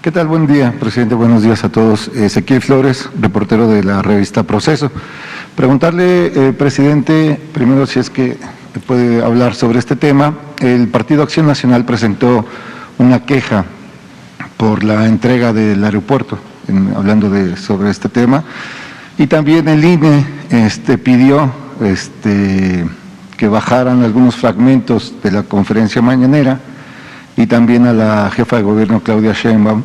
¿Qué tal? Buen día, presidente. Buenos días a todos. Ezequiel Flores, reportero de la revista Proceso. Preguntarle, presidente, primero si es que puede hablar sobre este tema. El Partido Acción Nacional presentó una queja por la entrega del aeropuerto, hablando sobre este tema, y también el INE pidió que bajaran algunos fragmentos de la conferencia mañanera, y también a la jefa de gobierno Claudia Sheinbaum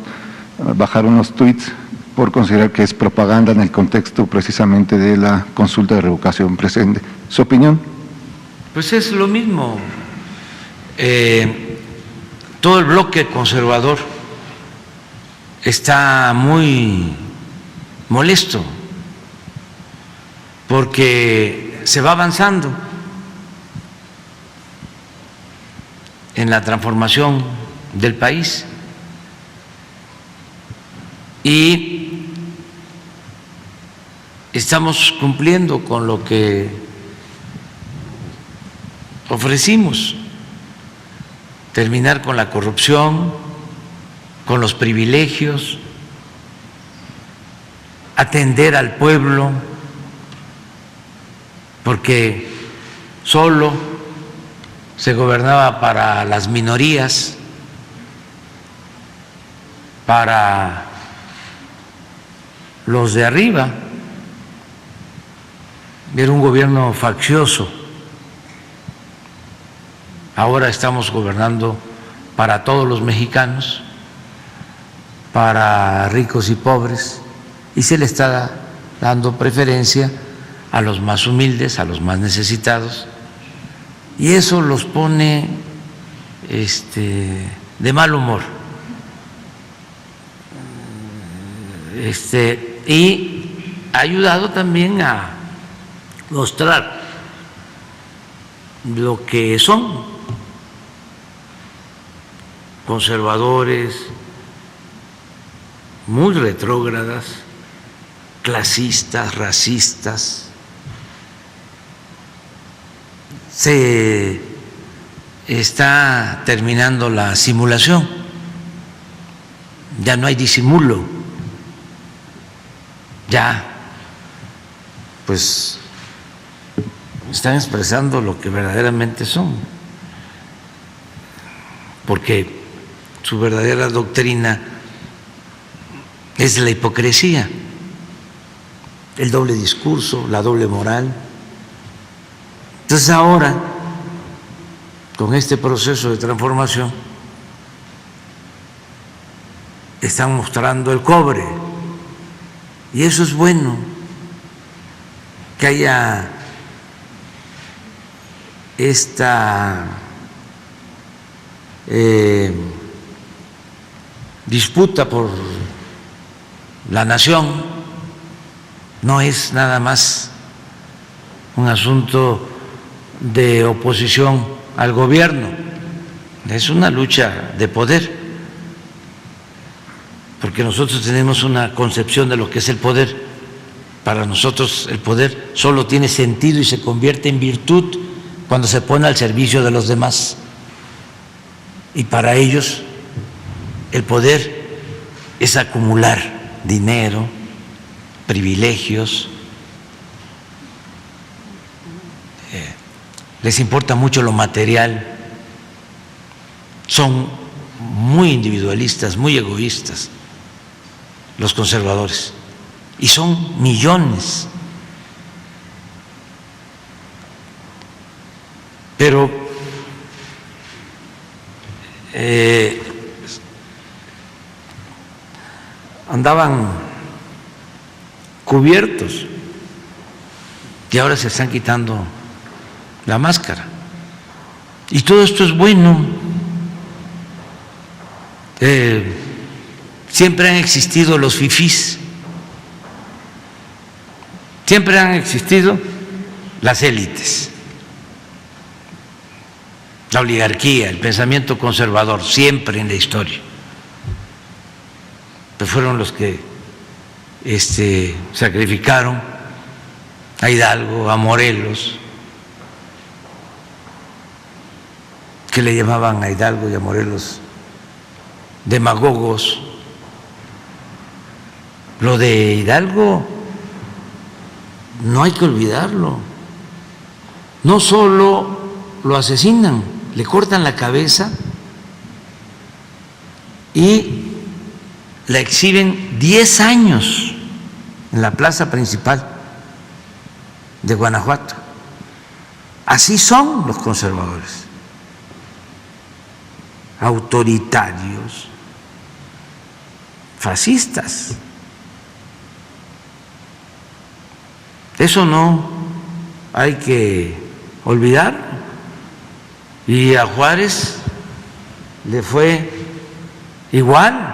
bajar unos tuits por considerar que es propaganda en el contexto precisamente de la consulta de revocación presente. ¿Su opinión? Pues es lo mismo. Todo el bloque conservador está muy molesto porque se va avanzando en la transformación del país y estamos cumpliendo con lo que ofrecimos: terminar con la corrupción, con los privilegios, atender al pueblo, porque solo se gobernaba para las minorías, para los de arriba. Era un gobierno faccioso. Ahora estamos gobernando para todos los mexicanos, para ricos y pobres, y se le está dando preferencia a los más humildes, a los más necesitados, y eso los pone de mal humor. Y ha ayudado también a mostrar lo que son: conservadores, muy retrógradas, clasistas, racistas. Se está terminando la simulación, ya no hay disimulo, ya pues están expresando lo que verdaderamente son, porque su verdadera doctrina es la hipocresía, el doble discurso, la doble moral. Entonces ahora, con este proceso de transformación, están mostrando el cobre, y eso es bueno, que haya esta disputa por la nación. No es nada más un asunto de oposición al gobierno, es una lucha de poder, porque nosotros tenemos una concepción de lo que es el poder. Para nosotros el poder solo tiene sentido y se convierte en virtud cuando se pone al servicio de los demás, y para ellos el poder es acumular dinero, privilegios. Les importa mucho lo material, son muy individualistas, muy egoístas los conservadores, y son millones. Pero andaban cubiertos y ahora se están quitando la máscara, y todo esto es bueno. Siempre han existido los fifís, siempre han existido las élites, la oligarquía, el pensamiento conservador, siempre en la historia. Pues fueron los que sacrificaron a Hidalgo, a Morelos, que le llamaban a Hidalgo y a Morelos demagogos, Lo de Hidalgo no hay que olvidarlo. No solo lo asesinan, le cortan la cabeza y la exhiben 10 años en la plaza principal de Guanajuato. Así son los conservadores, autoritarios, fascistas. Eso no hay que olvidar. Y a Juárez le fue igual.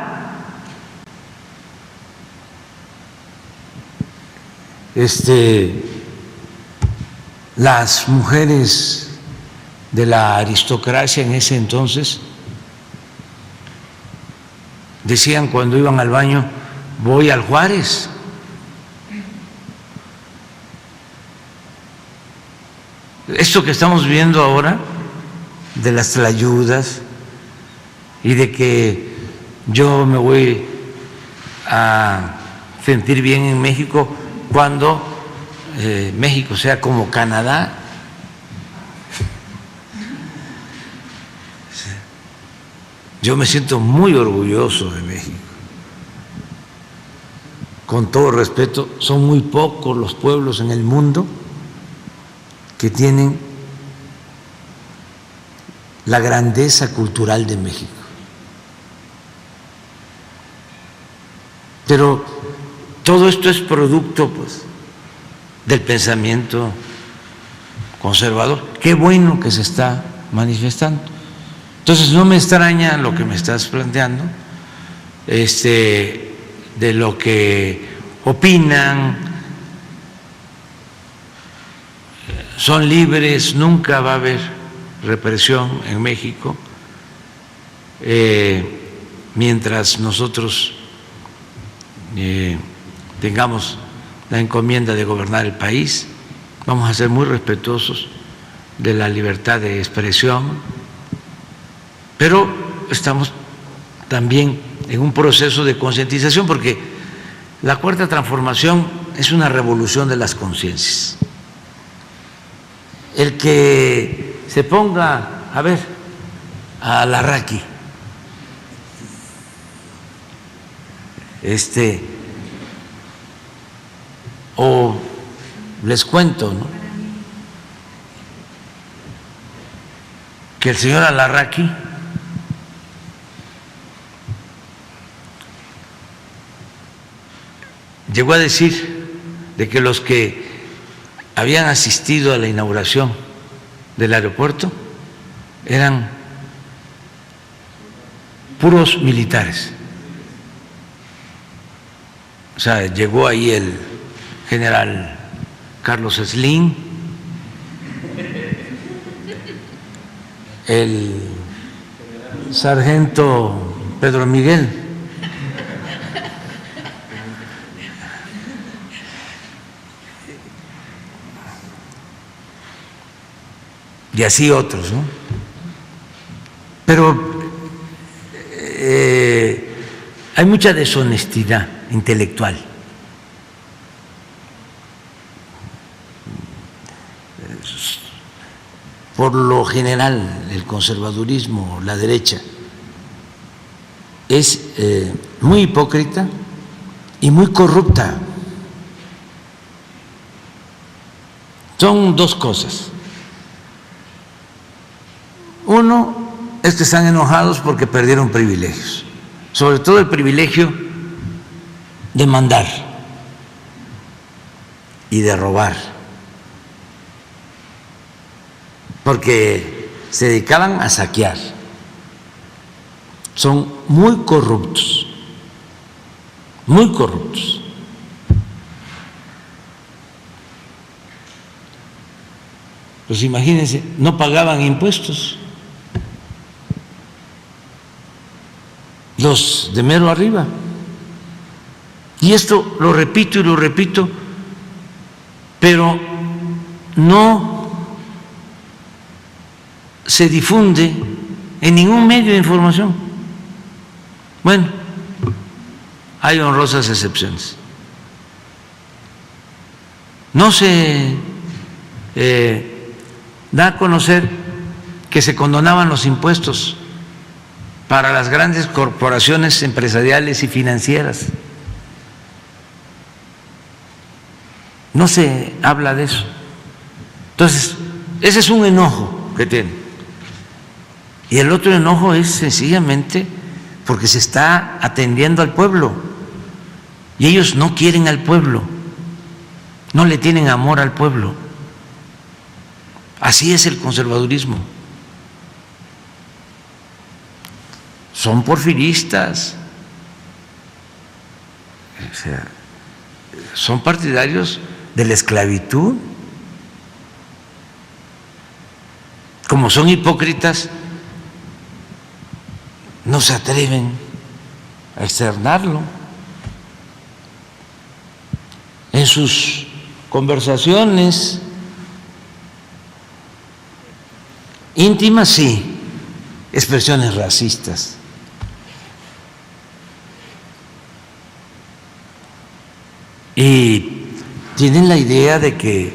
Las mujeres de la aristocracia en ese entonces decían cuando iban al baño: voy al Juárez. Esto que estamos viendo ahora de las tlayudas y de que yo me voy a sentir bien en México cuando México sea como Canadá. Yo me siento muy orgulloso de México. Con todo respeto, son muy pocos los pueblos en el mundo que tienen la grandeza cultural de México. Pero todo esto es producto, pues, del pensamiento conservador. Qué bueno que se está manifestando. Entonces no me extraña lo que me estás planteando, de lo que opinan, son libres, nunca va a haber represión en México mientras nosotros tengamos la encomienda de gobernar el país. Vamos a ser muy respetuosos de la libertad de expresión, pero estamos también en un proceso de concientización, porque la Cuarta Transformación es una revolución de las conciencias. El que se ponga a ver a Larraqui, o les cuento, ¿no?, que el señor Alarraqui llegó a decir de que los que habían asistido a la inauguración del aeropuerto eran puros militares. O sea, llegó ahí el general Carlos Slim, el sargento Pedro Miguel, y así otros, ¿no? Pero hay mucha deshonestidad intelectual. Por lo general, el conservadurismo, la derecha, es muy hipócrita y muy corrupta. Son dos cosas. Uno es que están enojados porque perdieron privilegios, sobre todo el privilegio de mandar y de robar, porque se dedicaban a saquear. Son muy corruptos, muy corruptos. Pues imagínense, no pagaban impuestos los de mero arriba. Y esto lo repito y lo repito, pero no se difunde en ningún medio de información. Bueno, hay honrosas excepciones. No se da a conocer que se condonaban los impuestos para las grandes corporaciones empresariales y financieras. No se habla de eso. Entonces, ese es un enojo que tienen. Y el otro enojo es sencillamente porque se está atendiendo al pueblo. Y ellos no quieren al pueblo, no le tienen amor al pueblo. Así es el conservadurismo. Son porfiristas, o sea, son partidarios de la esclavitud. Como son hipócritas, no se atreven a externarlo. En sus conversaciones íntimas, sí, expresiones racistas. Y tienen la idea de que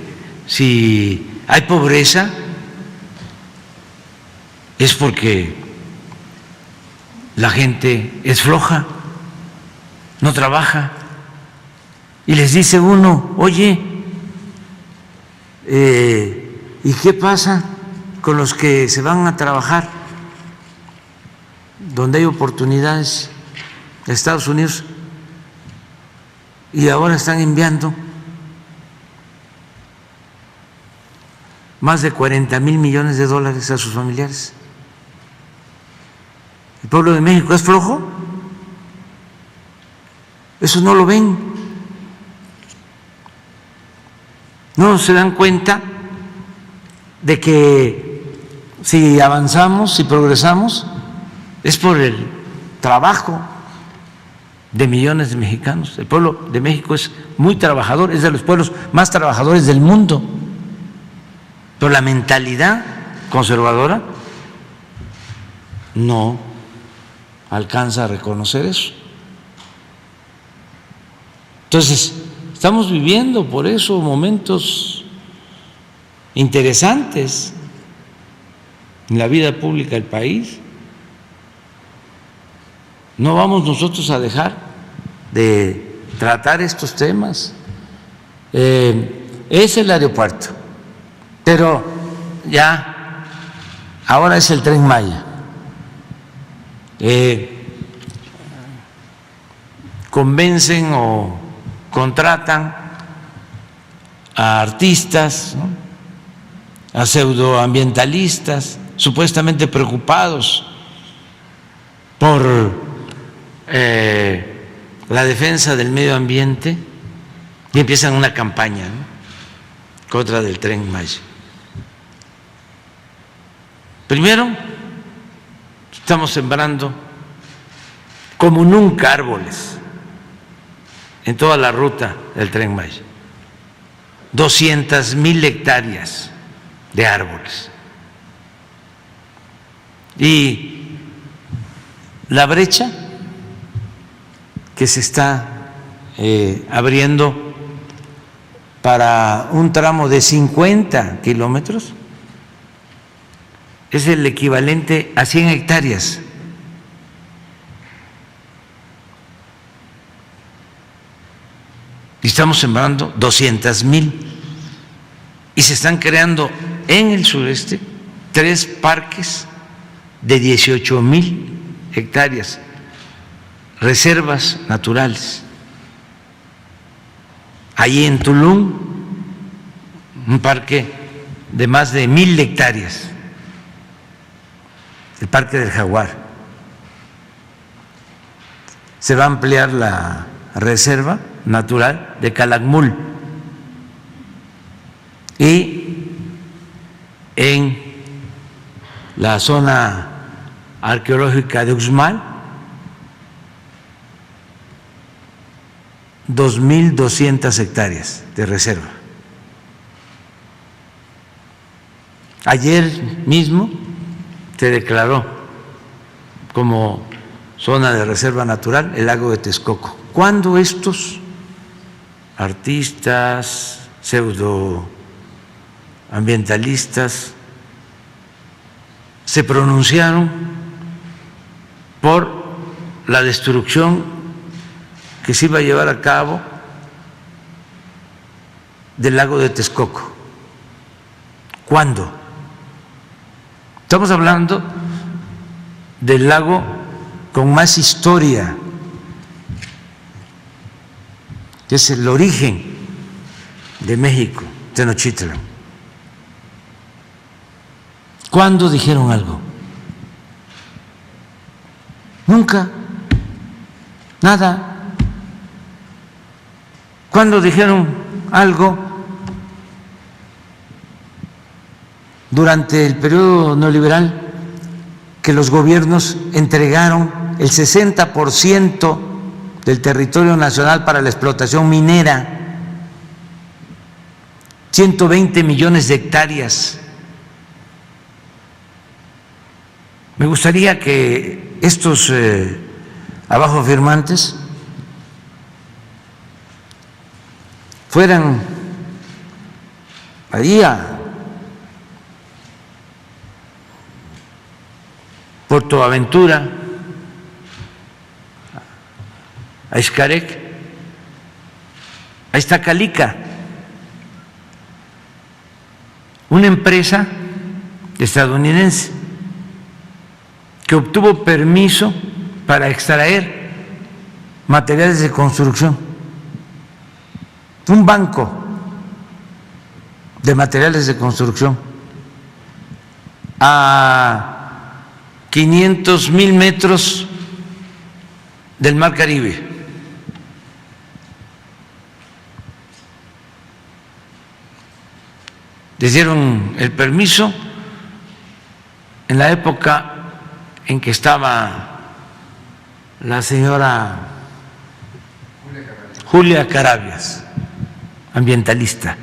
si hay pobreza es porque la gente es floja, no trabaja. Y les dice uno, oye, ¿y qué pasa con los que se van a trabajar donde hay oportunidades en Estados Unidos y ahora están enviando más de 40,000 millones de dólares a sus familiares? ¿El pueblo de México es flojo? Eso no lo ven. No se dan cuenta de que si avanzamos, si progresamos, es por el trabajo de millones de mexicanos. El pueblo de México es muy trabajador, es de los pueblos más trabajadores del mundo. Pero la mentalidad conservadora no alcanza a reconocer eso. Entonces, estamos viviendo por eso momentos interesantes en la vida pública del país. No vamos nosotros a dejar de tratar estos temas. Es el aeropuerto, pero ya ahora es el Tren Maya. Convencen o contratan a artistas, ¿no?, a pseudoambientalistas supuestamente preocupados por la defensa del medio ambiente y empiezan una campaña, ¿no?, contra del Tren Maya. Primero, estamos sembrando como nunca árboles en toda la ruta del Tren Maya, 200,000 hectáreas de árboles. Y la brecha que se está abriendo para un tramo de 50 kilómetros es el equivalente a 100 hectáreas. Y estamos sembrando 200,000. Y se están creando en el sureste 3 parques de 18,000 hectáreas, reservas naturales. Allí en Tulum, un parque de más de 1,000 hectáreas, el Parque del Jaguar. Se va a ampliar la reserva natural de Calakmul. Y en la zona arqueológica de Uxmal, 2,200 hectáreas de reserva. Ayer mismo se declaró como zona de reserva natural el lago de Texcoco. ¿Cuándo estos artistas, pseudoambientalistas se pronunciaron por la destrucción que se iba a llevar a cabo del lago de Texcoco? ¿Cuándo? Estamos hablando del lago con más historia, que es el origen de México, Tenochtitlan. ¿Cuándo dijeron algo? Nunca, nada. ¿Cuándo dijeron algo? Durante el periodo neoliberal, que los gobiernos entregaron el 60% del territorio nacional para la explotación minera, 120 millones de hectáreas. Me gustaría que estos abajo firmantes fueran ahí a Puerto Aventura, a Xcarec, a Iztacalica, una empresa estadounidense que obtuvo permiso para extraer materiales de construcción, un banco de materiales de construcción a 500,000 metros del Mar Caribe. Les dieron el permiso en la época en que estaba la señora Julia Carabias, ambientalista,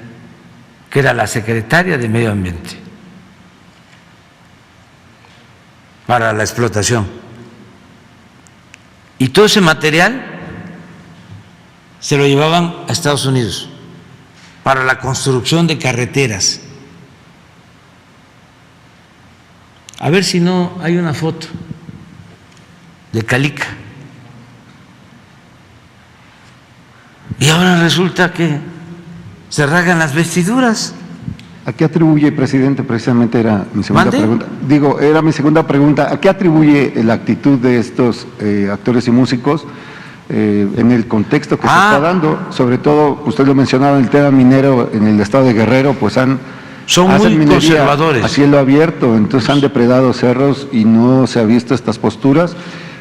que era la secretaria de Medio Ambiente para la explotación. Y todo ese material se lo llevaban a Estados Unidos para la construcción de carreteras. A ver si no hay una foto de Calica. Y ahora resulta que se rasgan las vestiduras. ¿A qué atribuye, presidente? Precisamente era mi segunda ¿Mande? pregunta. Digo, era mi segunda pregunta. ¿A qué atribuye la actitud de estos actores y músicos en el contexto que se está dando? Sobre todo, usted lo mencionaba, el tema minero en el estado de Guerrero, pues son hacen muy minería conservadores. a cielo abierto, entonces han depredado cerros y no se ha visto estas posturas.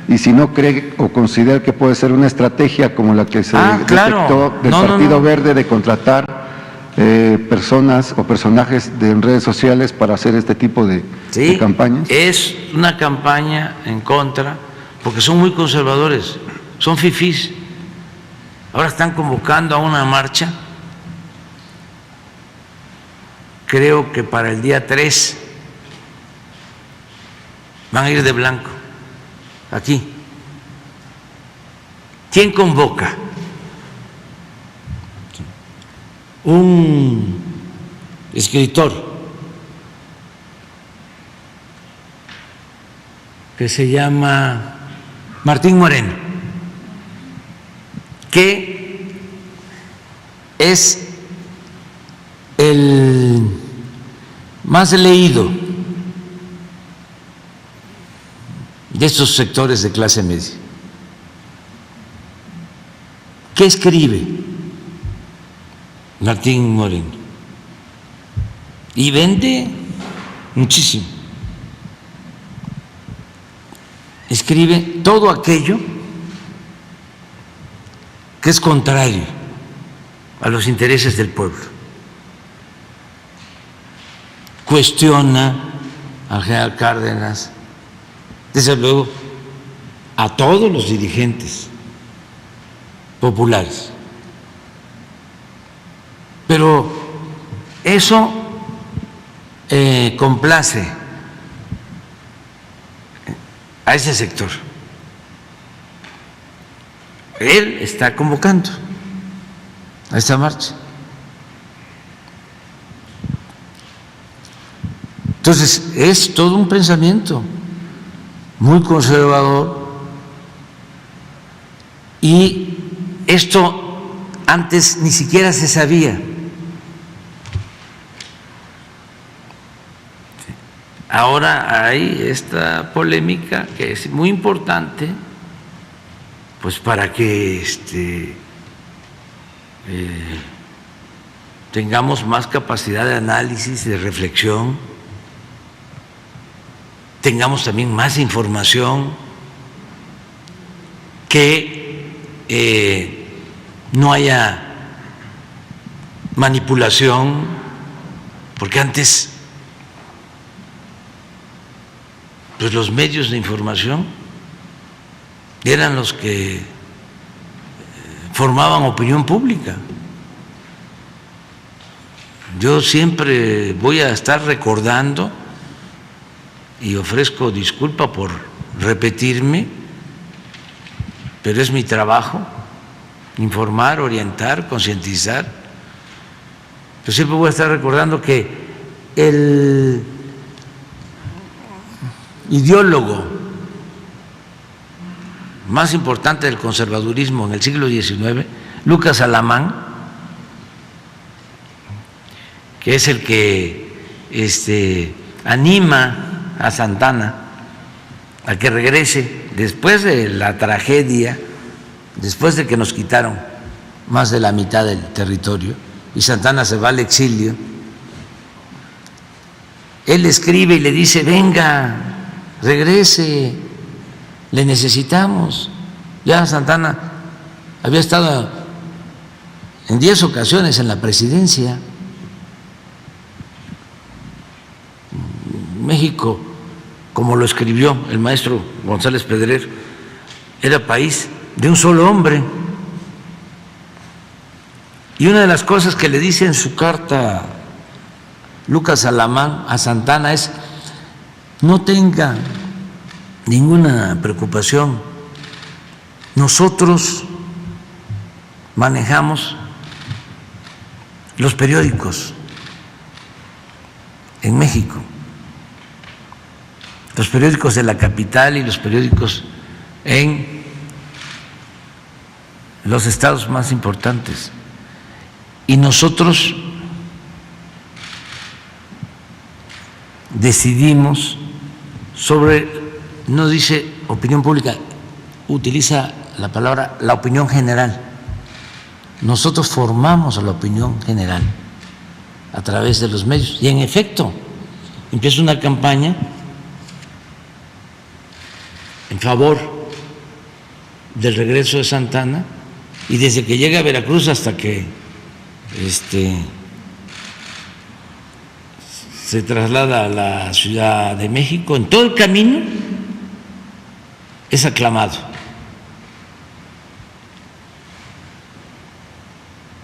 Y si no cree o considera que puede ser una estrategia como la que se detectó del Partido Verde de contratar personas o personajes de redes sociales para hacer este tipo de campañas. Es una campaña en contra, porque son muy conservadores, son fifís. Ahora están convocando a una marcha, creo que para el día 3 van a ir de blanco, aquí. ¿Quién convoca? Un escritor que se llama Martín Moreno, que es el más leído de estos sectores de clase media. ¿Qué escribe Martín Moreno? Y vende muchísimo. Escribe todo aquello que es contrario a los intereses del pueblo. Cuestiona al general Cárdenas, desde luego a todos los dirigentes populares. Pero eso complace a ese sector. él está convocando a esta marcha. Entonces, es todo un pensamiento muy conservador, y esto antes ni siquiera se sabía. Ahora hay esta polémica que es muy importante, pues para que tengamos más capacidad de análisis, de reflexión, tengamos también más información, que no haya manipulación, porque antes pues los medios de información eran los que formaban opinión pública. Yo siempre voy a estar recordando, y ofrezco disculpa por repetirme, pero es mi trabajo informar, orientar, concientizar. Yo siempre voy a estar recordando que el ideólogo más importante del conservadurismo en el siglo XIX, Lucas Alamán, que es el que anima a Santana a que regrese después de la tragedia, después de que nos quitaron más de la mitad del territorio y Santana se va al exilio. Él escribe y le dice: venga, regrese, le necesitamos. Ya Santana había estado en 10 ocasiones en la presidencia. México, como lo escribió el maestro González Pedrer, era país de un solo hombre. Y una de las cosas que le dice en su carta Lucas Alamán a Santana es: no tenga ninguna preocupación, nosotros manejamos los periódicos en México, los periódicos de la capital y los periódicos en los estados más importantes, y nosotros decidimos sobre, no dice opinión pública, utiliza la palabra la opinión general. Nosotros formamos a la opinión general a través de los medios, y en efecto empieza una campaña en favor del regreso de Santana, y desde que llega a Veracruz hasta que se traslada a la Ciudad de México, en todo el camino es aclamado.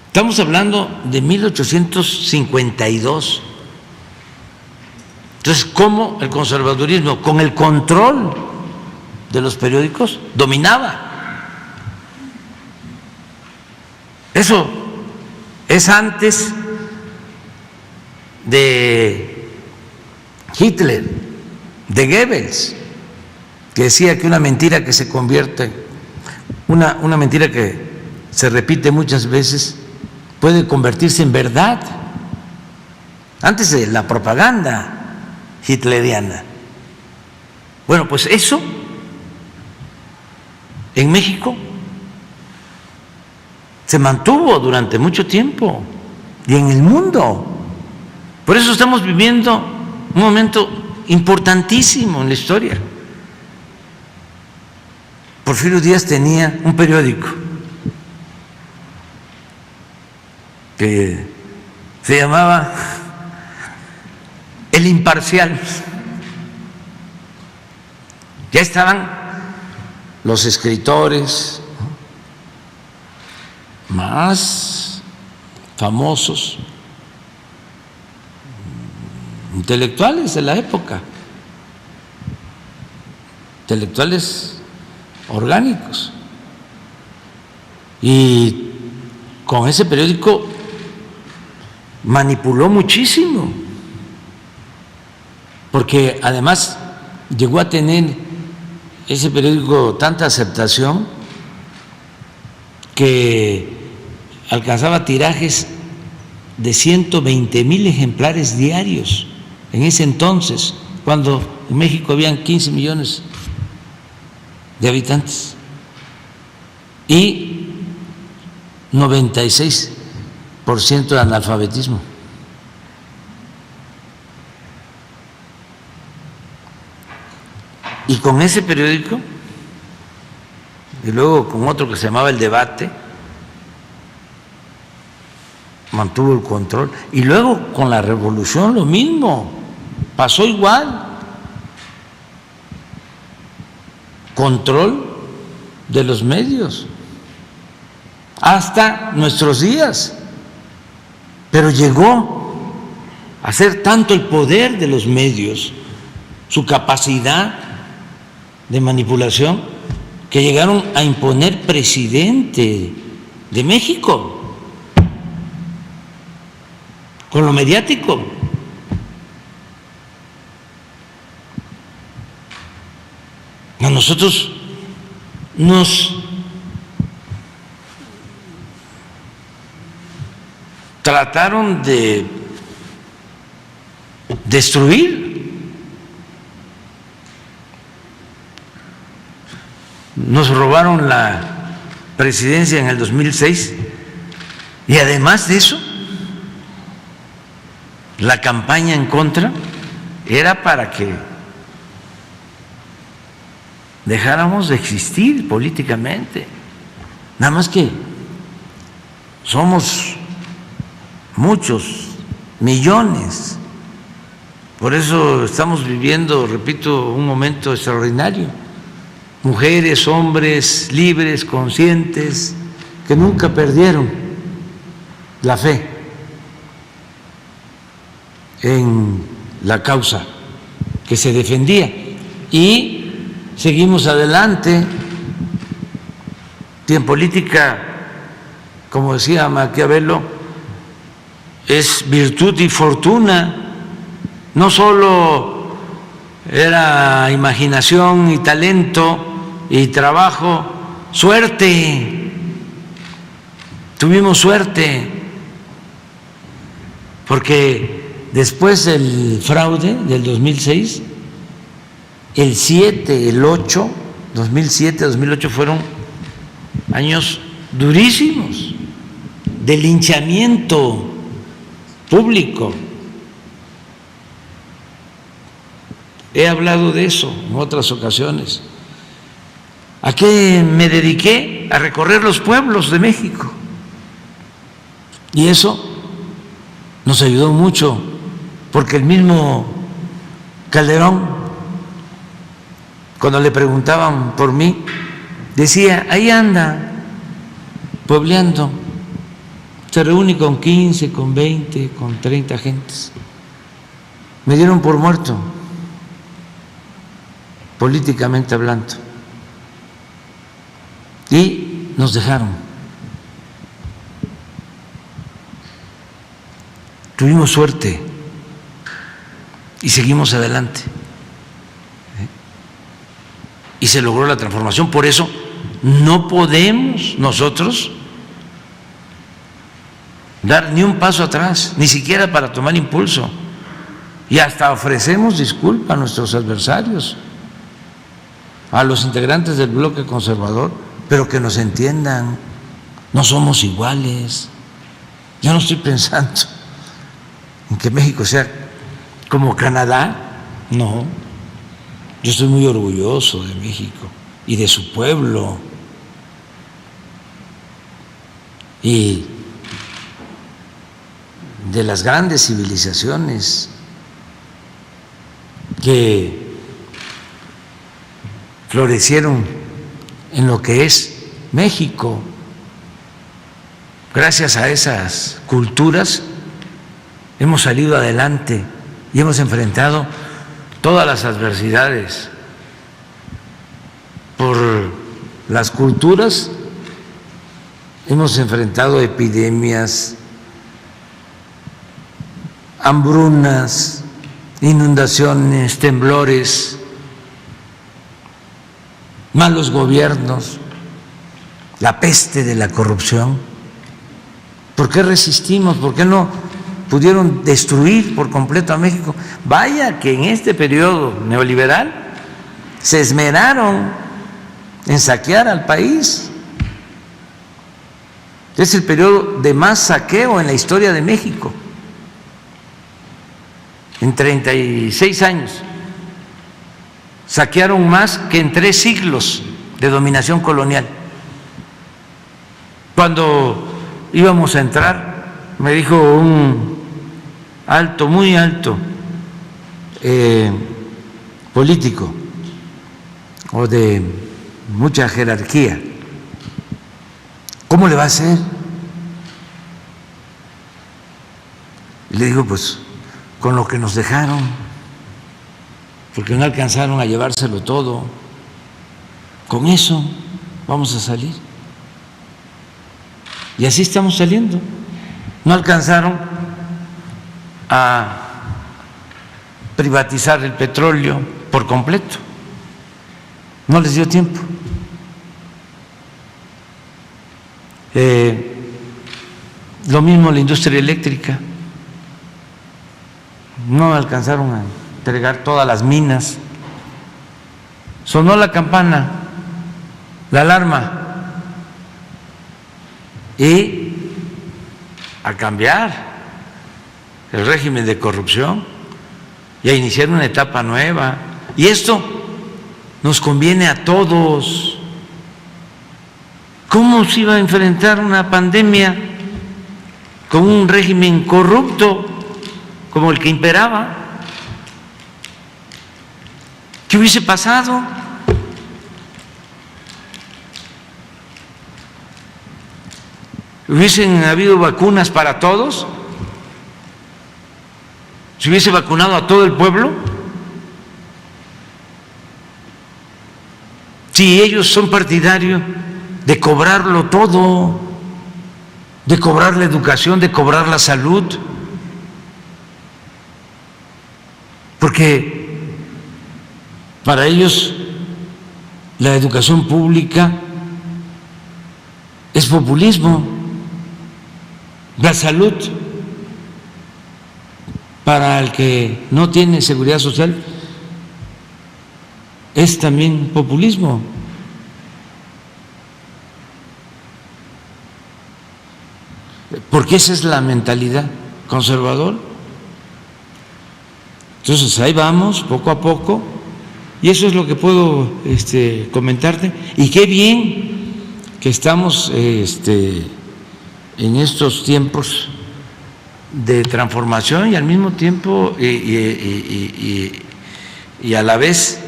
Estamos hablando de 1852. Entonces, ¿cómo el conservadurismo, con el control de los periódicos, dominaba? Eso es antes de Hitler, de Goebbels, que decía que una mentira que se convierte, una mentira que se repite muchas veces, puede convertirse en verdad. Antes de la propaganda hitleriana. Bueno, pues eso en México se mantuvo durante mucho tiempo, y en el mundo. Por eso estamos viviendo un momento importantísimo en la historia. Porfirio Díaz tenía un periódico que se llamaba El Imparcial. Ya estaban los escritores más famosos, intelectuales de la época, intelectuales orgánicos, Y con ese periódico manipuló muchísimo, porque además llegó a tener ese periódico tanta aceptación que alcanzaba tirajes de 120,000 ejemplares diarios en ese entonces, cuando en México habían 15 millones de habitantes y 96% de analfabetismo. Y con ese periódico, y luego con otro que se llamaba El Debate, mantuvo el control. Y luego con la Revolución lo mismo, pasó igual. Control de los medios hasta nuestros días, pero llegó a ser tanto el poder de los medios, su capacidad de manipulación, que llegaron a imponer presidente de México con lo mediático. A nosotros nos trataron de destruir, nos robaron la presidencia en el 2006 y además de eso, la campaña en contra era para que dejáramos de existir políticamente. Nada más que somos muchos, millones. Por eso estamos viviendo, repito, un momento extraordinario. Mujeres, hombres libres, conscientes, que nunca perdieron la fe en la causa que se defendía. Y seguimos adelante. Y en política, como decía Maquiavelo, es virtud y fortuna. No solo era imaginación y talento y trabajo, suerte. Tuvimos suerte, porque después del fraude del 2006, el 7, el 8, 2007, 2008 fueron años durísimos de linchamiento público. He hablado de eso en otras ocasiones. ¿A qué me dediqué? A recorrer los pueblos de México. Y eso nos ayudó mucho, porque el mismo Calderón, cuando le preguntaban por mí, decía, ahí anda, puebleando, se reúne con 15, con 20, con 30 gentes. Me dieron por muerto, políticamente hablando, y nos dejaron. Tuvimos suerte y seguimos adelante. Y se logró la transformación. Por eso no podemos nosotros dar ni un paso atrás, ni siquiera para tomar impulso. Y hasta ofrecemos disculpas a nuestros adversarios, a los integrantes del bloque conservador, pero que nos entiendan, no somos iguales. Yo no estoy pensando en que México sea como Canadá, no. Yo estoy muy orgulloso de México y de su pueblo y de las grandes civilizaciones que florecieron en lo que es México. Gracias a esas culturas hemos salido adelante y hemos enfrentado todas las adversidades. Por las culturas hemos enfrentado epidemias, hambrunas, inundaciones, temblores, malos gobiernos, la peste de la corrupción. ¿Por qué resistimos? ¿Por qué no pudieron destruir por completo a México? Vaya que en este periodo neoliberal se esmeraron en saquear al país. Es el periodo de más saqueo en la historia de México. En 36 años saquearon más que en 3 siglos de dominación colonial. Cuando íbamos a entrar, me dijo un alto, muy alto político o de mucha jerarquía, ¿cómo le va a hacer? Y le digo, pues con lo que nos dejaron, porque no alcanzaron a llevárselo todo, con eso vamos a salir. Y así estamos saliendo. No alcanzaron a privatizar el petróleo por completo, no les dio tiempo. Lo mismo la industria eléctrica, no alcanzaron a entregar todas las minas. Sonó la campana, la alarma, y a cambiar el régimen de corrupción y a iniciar una etapa nueva. Y esto nos conviene a todos. ¿Cómo se iba a enfrentar una pandemia con un régimen corrupto como el que imperaba? ¿Qué hubiese pasado? ¿Hubiesen habido vacunas para todos? ¿Se hubiese vacunado a todo el pueblo? Si ellos son partidarios de cobrarlo todo, de cobrar la educación, de cobrar la salud, porque para ellos la educación pública es populismo. La salud, para el que no tiene seguridad social, es también populismo. Porque esa es la mentalidad conservadora. Entonces ahí vamos, poco a poco, y eso es lo que puedo comentarte. Y qué bien que estamos en estos tiempos de transformación y al mismo tiempo y a la vez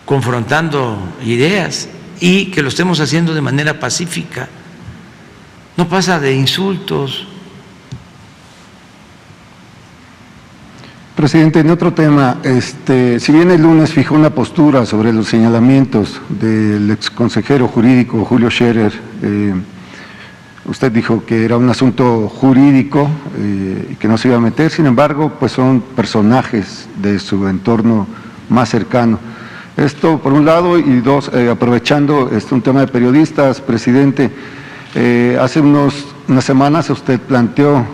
confrontando ideas, y que lo estemos haciendo de manera pacífica. No pasa de insultos. Presidente, en otro tema, si bien el lunes fijó una postura sobre los señalamientos del exconsejero jurídico Julio Scherer, usted dijo que era un asunto jurídico y que no se iba a meter. Sin embargo, pues son personajes de su entorno más cercano. Esto por un lado, y dos, aprovechando un tema de periodistas, presidente, hace unas semanas usted planteó,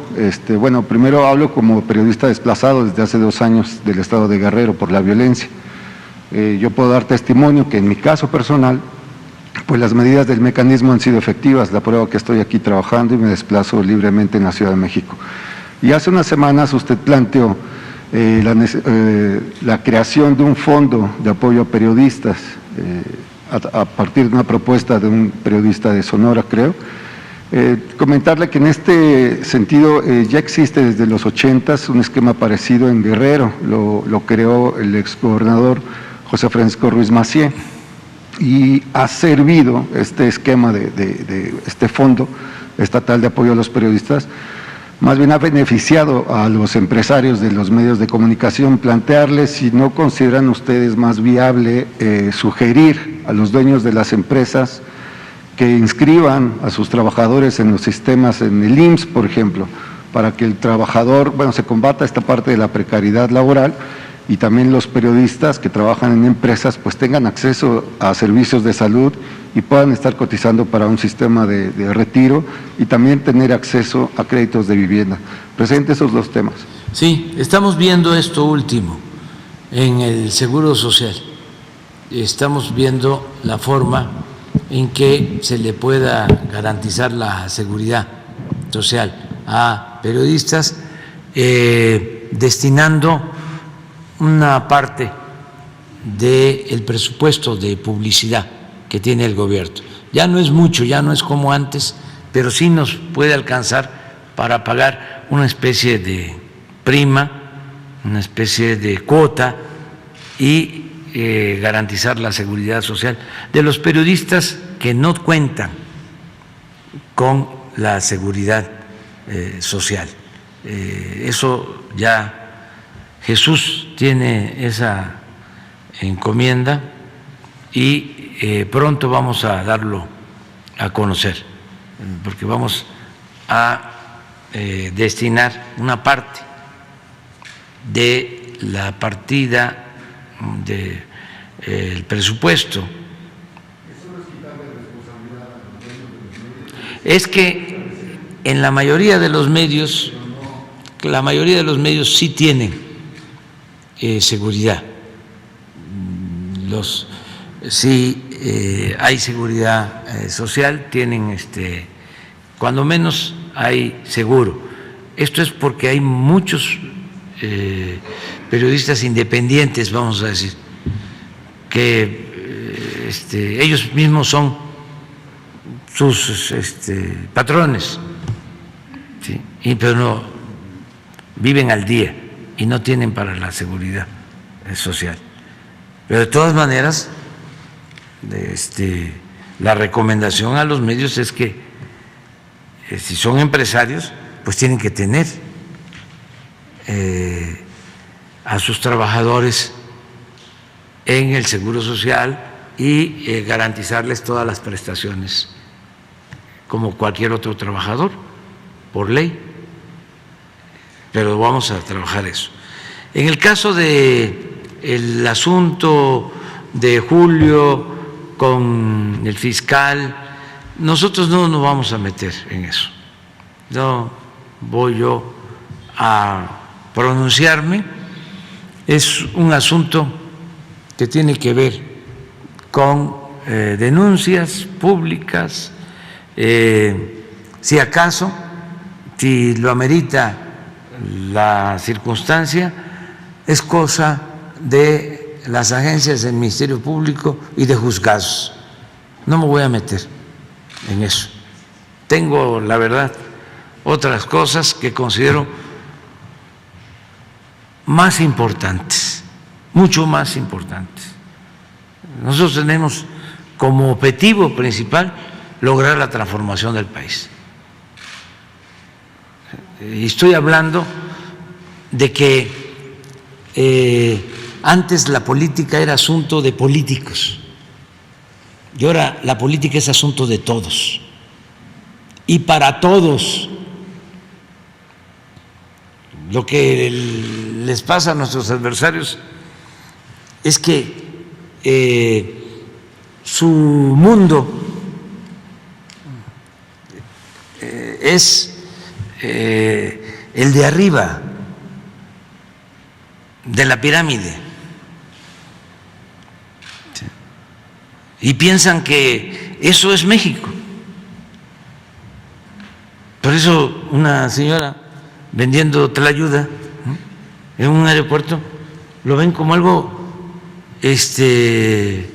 bueno, primero hablo como periodista desplazado desde hace 2 años del estado de Guerrero por la violencia. Yo puedo dar testimonio que en mi caso personal, pues las medidas del mecanismo han sido efectivas, la prueba que estoy aquí trabajando y me desplazo libremente en la Ciudad de México. Y hace unas semanas usted planteó la creación de un fondo de apoyo a periodistas a partir de una propuesta de un periodista de Sonora, creo. Comentarle que en este sentido ya existe desde los 80s un esquema parecido en Guerrero, lo creó el exgobernador José Francisco Ruiz Massieu, y ha servido este esquema de este fondo estatal de apoyo a los periodistas, más bien ha beneficiado a los empresarios de los medios de comunicación. Plantearles si no consideran ustedes más viable sugerir a los dueños de las empresas que inscriban a sus trabajadores en los sistemas, en el IMSS, por ejemplo, para que el trabajador, bueno, se combata esta parte de la precariedad laboral, y también los periodistas que trabajan en empresas pues tengan acceso a servicios de salud y puedan estar cotizando para un sistema de retiro y también tener acceso a créditos de vivienda. Presidente, esos dos temas. Sí, estamos viendo esto último en el Seguro Social. Estamos viendo la forma en que se le pueda garantizar la seguridad social a periodistas, destinando una parte del presupuesto de publicidad que tiene el gobierno. Ya no es mucho, ya no es como antes, pero sí nos puede alcanzar para pagar una especie de prima, una especie de cuota y garantizar la seguridad social de los periodistas que no cuentan con la seguridad social. Eso ya Jesús tiene esa encomienda y pronto vamos a darlo a conocer, porque vamos a destinar una parte de la partida del presupuesto. Es que en la mayoría de los medios, sí tienen seguridad. Sí hay seguridad social, tienen cuando menos hay seguro. Esto es porque hay muchos periodistas independientes, vamos a decir, que ellos mismos son sus patrones, ¿sí? Pero no viven al día y no tienen para la seguridad social. Pero de todas maneras, la recomendación a los medios es que si son empresarios, pues tienen que tener a sus trabajadores en el Seguro Social y garantizarles todas las prestaciones como cualquier otro trabajador, por ley. Pero vamos a trabajar eso. En el caso del asunto de Julio con el fiscal, nosotros no nos vamos a meter en eso. No voy yo a pronunciarme. Es un asunto que tiene que ver con denuncias públicas, si acaso, si lo amerita la circunstancia, es cosa de las agencias del Ministerio Público y de juzgados. No me voy a meter en eso. Tengo, la verdad, otras cosas que considero más importantes, mucho más importantes. Nosotros tenemos como objetivo principal lograr la transformación del país. Y estoy hablando de que antes la política era asunto de políticos y ahora la política es asunto de todos y para todos. Lo que les pasa a nuestros adversarios es que su mundo es el de arriba de la pirámide, y piensan que eso es México. Por eso una señora vendiendo tlayuda en un aeropuerto lo ven como algo sí,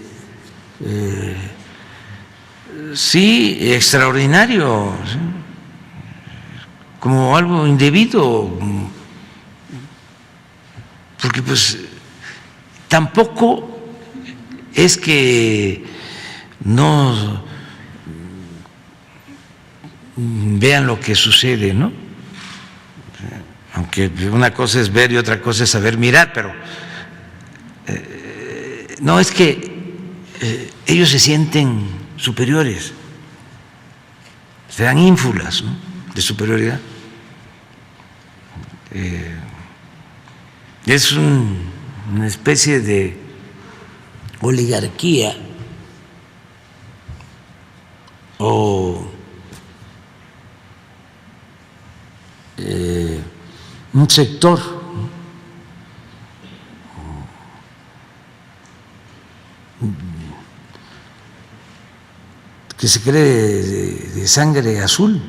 extraordinario, ¿sí? Como algo indebido, porque pues tampoco es que no vean lo que sucede, ¿no? Aunque una cosa es ver y otra cosa es saber mirar, pero no, es que ellos se sienten superiores se dan ínfulas, ¿no?, de superioridad. Es una especie de oligarquía o un sector, que se cree de sangre azul.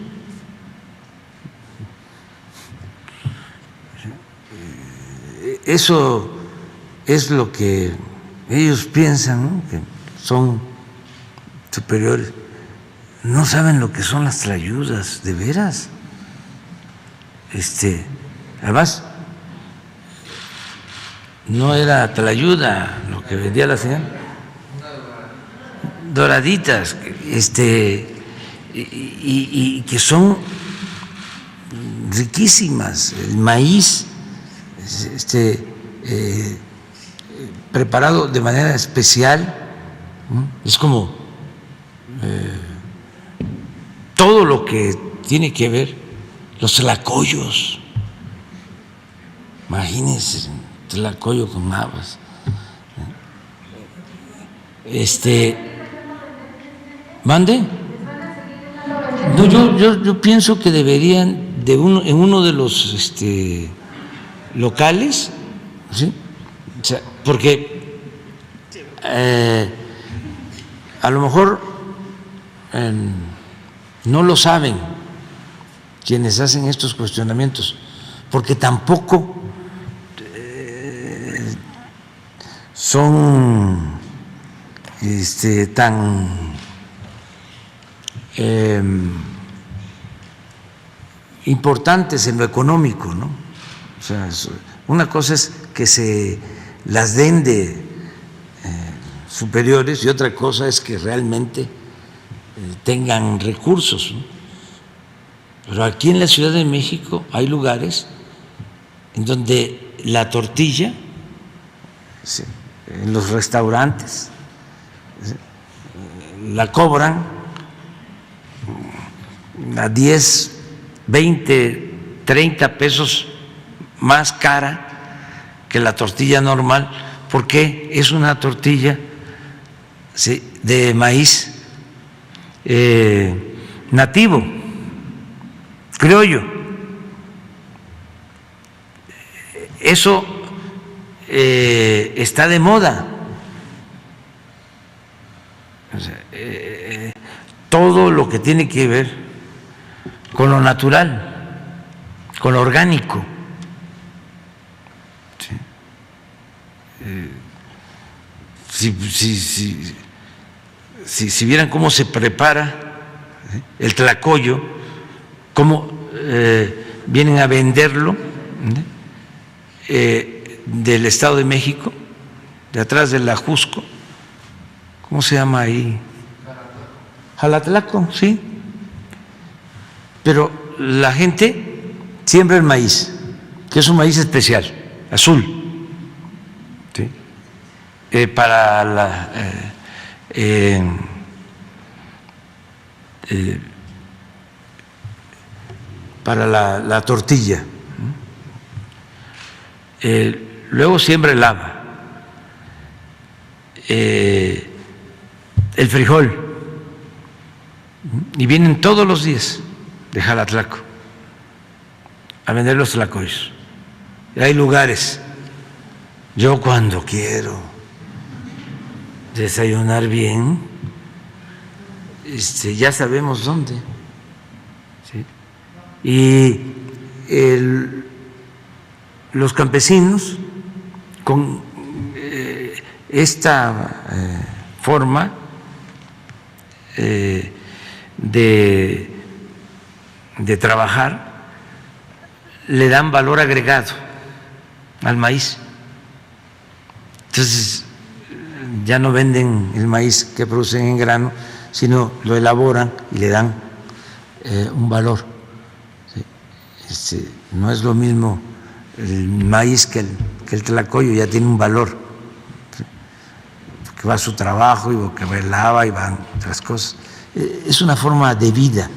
Eso es lo que ellos piensan, ¿no?, que son superiores. No saben lo que son las tlayudas, de veras. Además, no era tlayuda lo que vendía la señora, doraditas, y que son riquísimas. El maíz preparado de manera especial, ¿no?, es como todo lo que tiene que ver los tlacoyos. Imagínense, tlacoyo con habas. ¿Mande? No, yo pienso que deberían en uno de los locales, ¿sí?, o sea, porque a lo mejor no lo saben quienes hacen estos cuestionamientos, porque tampoco son tan importantes en lo económico, ¿no? O sea, una cosa es que se las den de superiores y otra cosa es que realmente tengan recursos, ¿no? Pero aquí en la Ciudad de México hay lugares en donde la tortilla, sí, en los restaurantes, la cobran a 10, 20, 30 pesos más cara que la tortilla normal, porque es una tortilla, sí, de maíz nativo, criollo. Eso está de moda. O sea, todo lo que tiene que ver con lo natural, con lo orgánico. Si vieran cómo se prepara el tlacoyo, cómo vienen a venderlo del Estado de México, de atrás del Ajusco, ¿cómo se llama ahí? Jalatlaco, sí. Pero la gente siembra el maíz, que es un maíz especial, azul, ¿sí?, para la tortilla. Luego siembra el haba, el frijol, y vienen todos los días de Jalatlaco a vender los tlacoyos. Y hay lugares, yo cuando quiero desayunar bien, ya sabemos dónde, ¿sí? Y los campesinos, con esta forma de trabajar, le dan valor agregado al maíz. Entonces ya no venden el maíz que producen en grano, sino lo elaboran y le dan un valor. ¿Sí? No es lo mismo el maíz que el tlacoyo, ya tiene un valor, ¿sí?, que va a su trabajo y que va el haba y van otras cosas. Es una forma de vida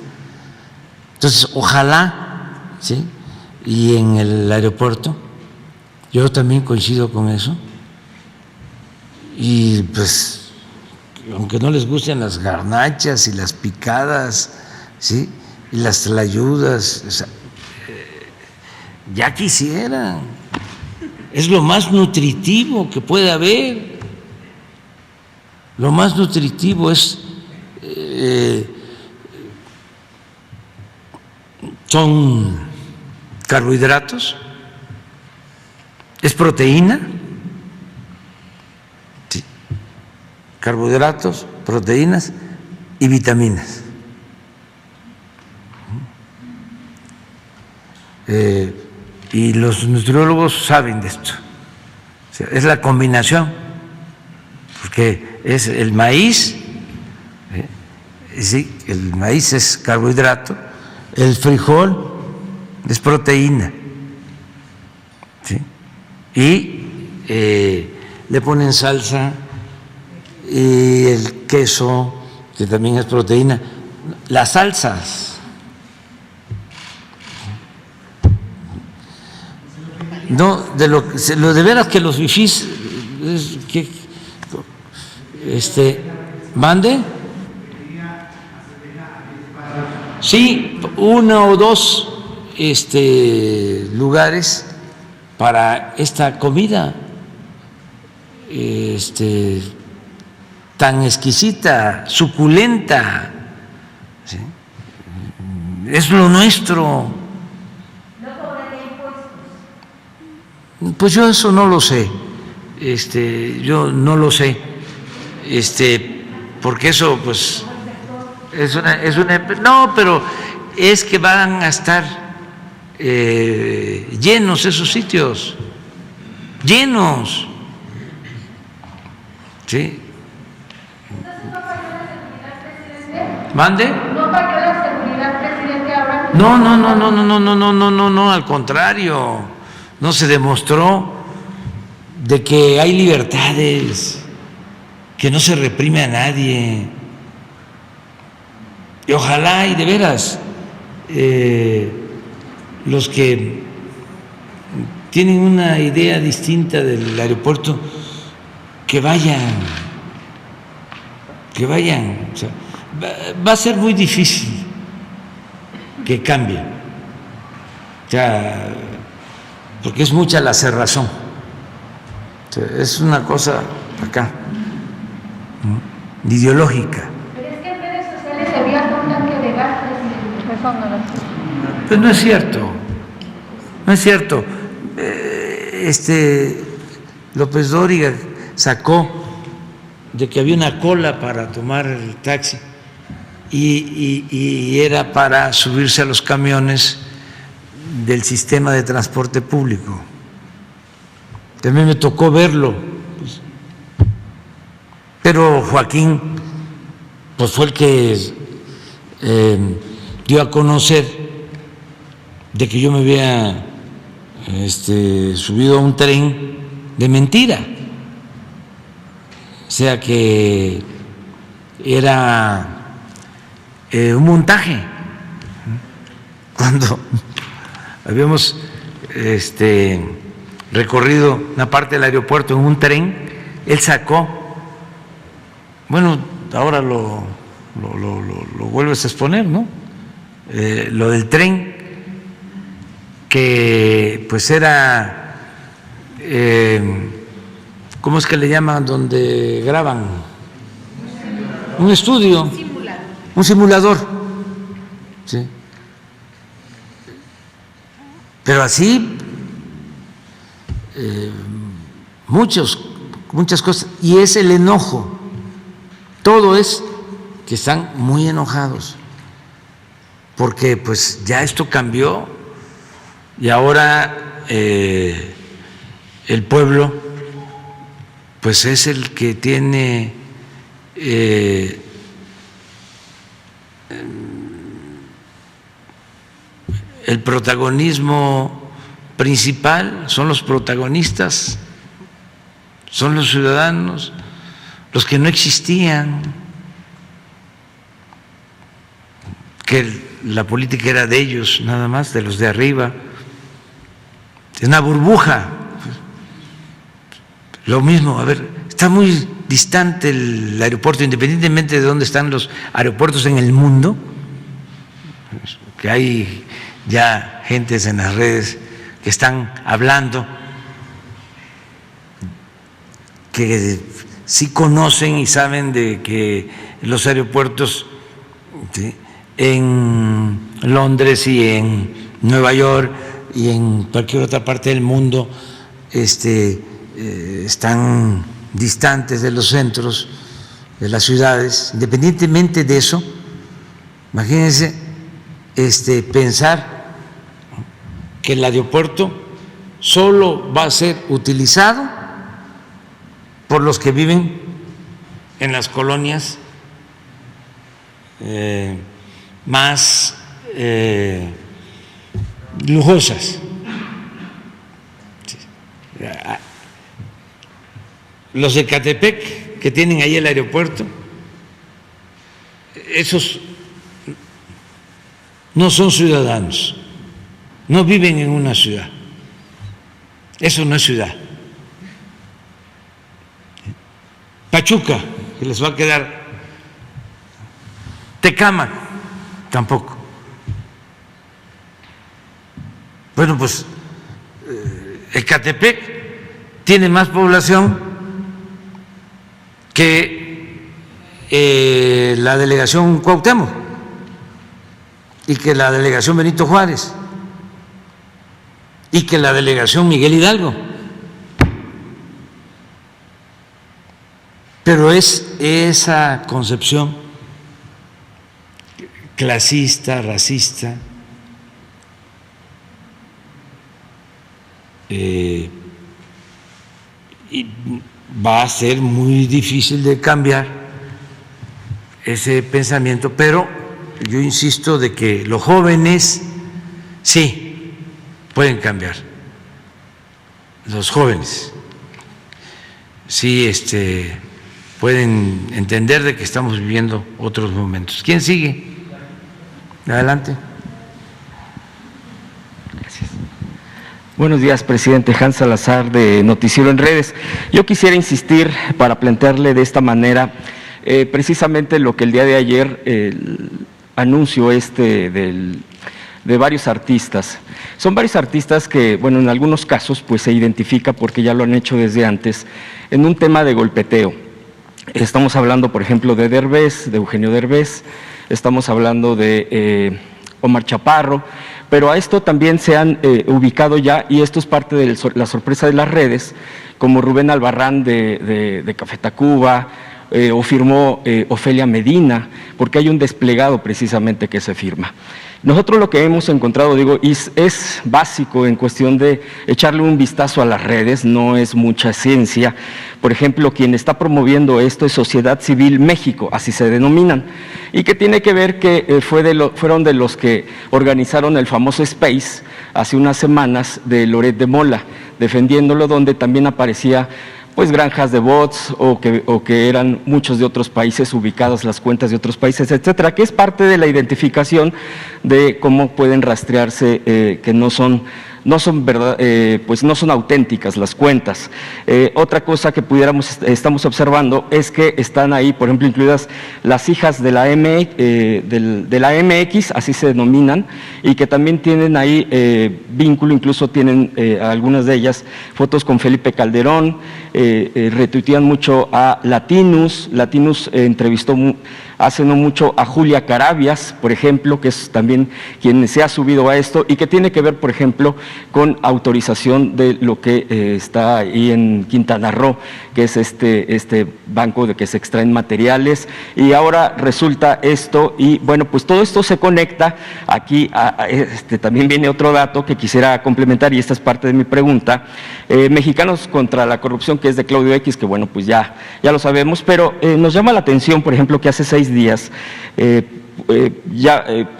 Entonces, ojalá, ¿sí? Y en el aeropuerto, yo también coincido con eso, y pues, aunque no les gusten las garnachas y las picadas, ¿sí? Y las tlayudas, o sea, ya quisieran, es lo más nutritivo que puede haber, lo más nutritivo es, son carbohidratos, es proteína, sí, carbohidratos, proteínas y vitaminas. Y los nutriólogos saben de esto. O sea, es la combinación, porque es el maíz, sí, el maíz es carbohidrato, el frijol es proteína, ¿sí? Y le ponen salsa, y el queso, que también es proteína, las salsas. No, de veras que los fifís, mande. Sí, uno o dos lugares para esta comida tan exquisita, suculenta, ¿sí? Es lo nuestro. Pues yo eso no lo sé, yo no lo sé, porque eso pues es una no, pero es que van a estar llenos esos sitios, llenos, ¿sí? ¿Mande? ¿No falló la seguridad, presidente, ahora? No, al contrario. No se demostró de que hay libertades, que no se reprime a nadie. Y ojalá y de veras los que tienen una idea distinta del aeropuerto, que vayan. O sea, va a ser muy difícil que cambie. O sea, porque es mucha la cerrazón, es una cosa acá, ideológica. Pero es que en redes sociales se vio hasta un tanque de gas, presidente. Pues no es cierto, López Dóriga sacó de que había una cola para tomar el taxi y era para subirse a los camiones del sistema de transporte público. También me tocó verlo, pues. Pero Joaquín pues fue el que dio a conocer de que yo me había subido a un tren de mentira, o sea que era un montaje. Cuando habíamos recorrido una parte del aeropuerto en un tren, él sacó, bueno, ahora lo vuelves a exponer, ¿no? Lo del tren, que pues era, ¿cómo es que le llaman donde graban? Un estudio, un simulador, ¿sí? Pero así muchas cosas, y es el enojo, todo es que están muy enojados, porque pues ya esto cambió y ahora el pueblo pues es el que tiene el protagonismo principal, son los protagonistas, son los ciudadanos, los que no existían, que la política era de ellos nada más, de los de arriba. Es una burbuja. Lo mismo, a ver, está muy distante el aeropuerto, independientemente de dónde están los aeropuertos en el mundo, que hay ya gentes en las redes que están hablando, que sí conocen y saben de que los aeropuertos, ¿sí?, en Londres y en Nueva York y en cualquier otra parte del mundo están distantes de los centros de las ciudades. Independientemente de eso, imagínense pensar que el aeropuerto solo va a ser utilizado por los que viven en las colonias más lujosas. Los de Ecatepec, que tienen ahí el aeropuerto, esos no son ciudadanos, no viven en una ciudad. Eso no es ciudad. Pachuca, que les va a quedar. Tecámac, tampoco. Bueno, pues Ecatepec tiene más población que la delegación Cuauhtémoc y que la delegación Benito Juárez y que la delegación Miguel Hidalgo. Pero es esa concepción clasista, racista, y va a ser muy difícil de cambiar ese pensamiento, pero yo insisto de que los jóvenes sí pueden cambiar, los jóvenes sí pueden entender de que estamos viviendo otros momentos. ¿Quién sigue? Adelante. Gracias. Buenos días, presidente. Hans Salazar, de Noticiero en Redes. Yo quisiera insistir para plantearle de esta manera precisamente lo que el día de ayer el anuncio de varios artistas. Son varios artistas que, bueno, en algunos casos pues se identifica, porque ya lo han hecho desde antes, en un tema de golpeteo. Estamos hablando, por ejemplo, de Derbez, de Eugenio Derbez, estamos hablando de Omar Chaparro, pero a esto también se han ubicado ya, y esto es parte de la sorpresa de las redes, como Rubén Albarrán de Café Tacuba, o firmó Ofelia Medina, porque hay un desplegado precisamente que se firma. Nosotros lo que hemos encontrado, digo, es básico en cuestión de echarle un vistazo a las redes, no es mucha ciencia. Por ejemplo, quien está promoviendo esto es Sociedad Civil México, así se denominan, y que tiene que ver que fueron de los que organizaron el famoso Space hace unas semanas de Loret de Mola, defendiéndolo, donde también aparecía pues granjas de bots o que eran muchos de otros países ubicados, las cuentas de otros países, etcétera, que es parte de la identificación de cómo pueden rastrearse que no son verdad, pues no son auténticas las cuentas. Otra cosa que estamos observando es que están ahí, por ejemplo, incluidas las hijas de la MX, así se denominan, y que también tienen ahí vínculo, incluso tienen algunas de ellas fotos con Felipe Calderón, retuitean mucho a Latinus entrevistó hace no mucho a Julia Carabias, por ejemplo, que es también quien se ha subido a esto y que tiene que ver, por ejemplo, con autorización de lo que está ahí en Quintana Roo, que es este banco de que se extraen materiales, y ahora resulta esto, y bueno, pues todo esto se conecta aquí, también viene otro dato que quisiera complementar, y esta es parte de mi pregunta. Mexicanos contra la Corrupción, que es de Claudio X, que bueno, pues ya lo sabemos, pero nos llama la atención, por ejemplo, que hace 6 días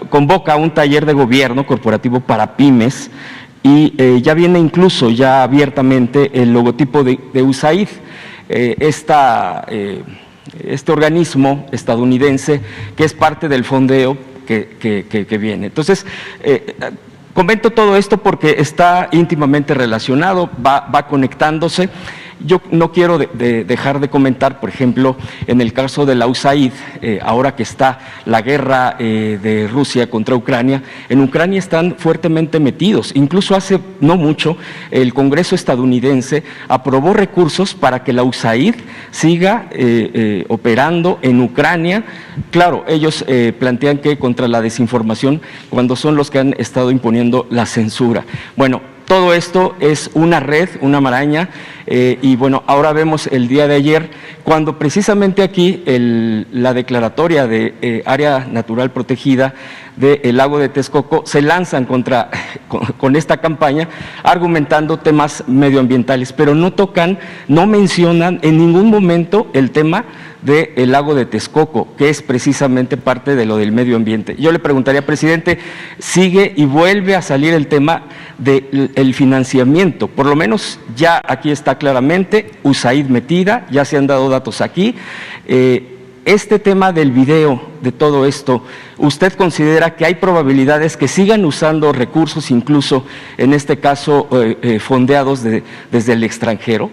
convoca un taller de gobierno corporativo para pymes, y ya viene incluso ya abiertamente el logotipo de USAID, este organismo estadounidense que es parte del fondeo que viene. Entonces, comento todo esto porque está íntimamente relacionado, va conectándose. Yo no quiero dejar de comentar, por ejemplo, en el caso de la USAID, ahora que está la guerra de Rusia contra Ucrania, en Ucrania están fuertemente metidos. Incluso hace no mucho el Congreso estadounidense aprobó recursos para que la USAID siga operando en Ucrania. Claro, ellos plantean que contra la desinformación, cuando son los que han estado imponiendo la censura. Bueno, todo esto es una red, una maraña, y bueno, ahora vemos el día de ayer, cuando precisamente aquí la declaratoria de área natural protegida del lago de Texcoco se lanzan con esta campaña argumentando temas medioambientales, pero no mencionan en ningún momento el tema del lago de Texcoco, que es precisamente parte de lo del medio ambiente. Yo le preguntaría, presidente, ¿sigue y vuelve a salir el tema del financiamiento? Por lo menos ya aquí está claramente USAID metida, ya se han dado datos aquí. Este tema del video, de todo esto, ¿usted considera que hay probabilidades que sigan usando recursos, incluso en este caso fondeados desde el extranjero?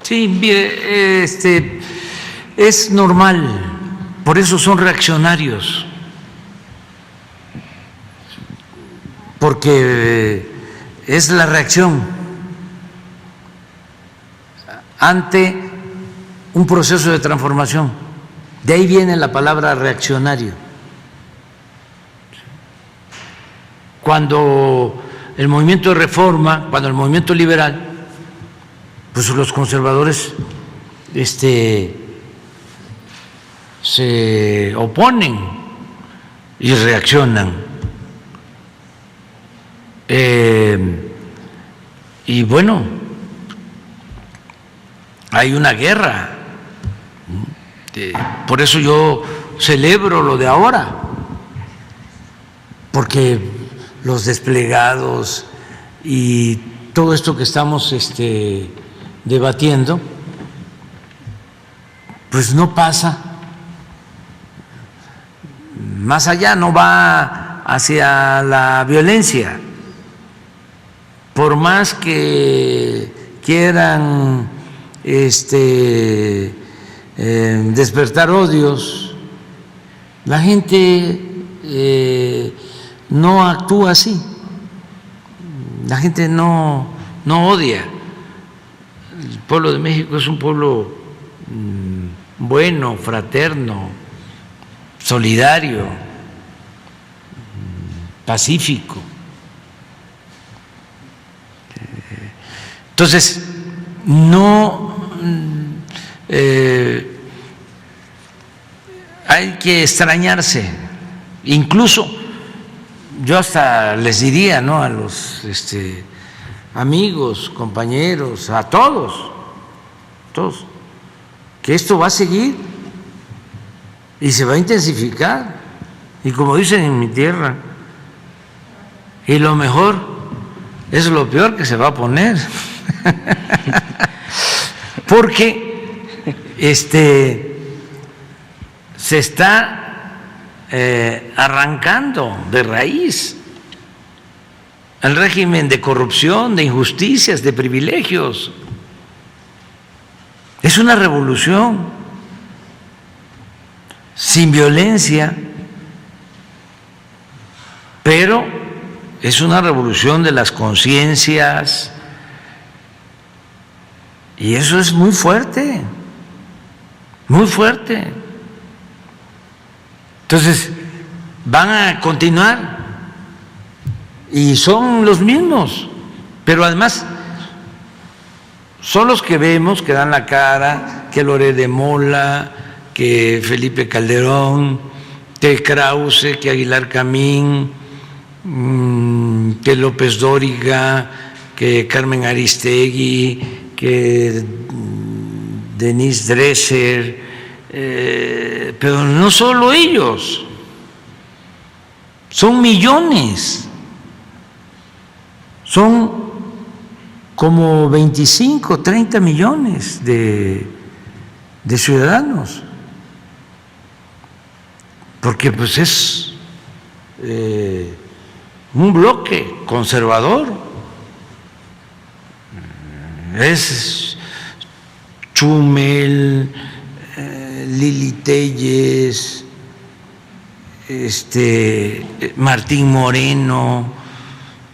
Sí, mire, es normal, por eso son reaccionarios, porque es la reacción ante un proceso de transformación. De ahí viene la palabra reaccionario. Cuando el movimiento de reforma, cuando el movimiento liberal, pues los conservadores se oponen y reaccionan. Y bueno, hay una guerra. Por eso yo celebro lo de ahora, porque los desplegados y todo esto que estamos debatiendo, pues no pasa más allá, no va hacia la violencia. Por más que quieran despertar odios, la gente no actúa así, la gente no odia. El pueblo de México es un pueblo bueno, fraterno, solidario, pacífico. Entonces, no hay que extrañarse. Incluso yo hasta les diría, ¿no?, a los amigos, compañeros, a todos, que esto va a seguir y se va a intensificar. Y como dicen en mi tierra, y lo mejor es lo peor que se va a poner. Porque se está arrancando de raíz el régimen de corrupción, de injusticias, de privilegios. Es una revolución sin violencia, pero es una revolución de las conciencias, y eso es muy fuerte, muy fuerte. Entonces, van a continuar y son los mismos, pero además son los que vemos, que dan la cara, que Loret de Mola, que Felipe Calderón, que Krause, que Aguilar Camín, que López Dóriga, que Carmen Aristegui, que Denise Dresser, pero no solo ellos, son millones, son como 25, 30 millones de ciudadanos, porque pues es un bloque conservador. Es Chumel, Lili Téllez, Martín Moreno.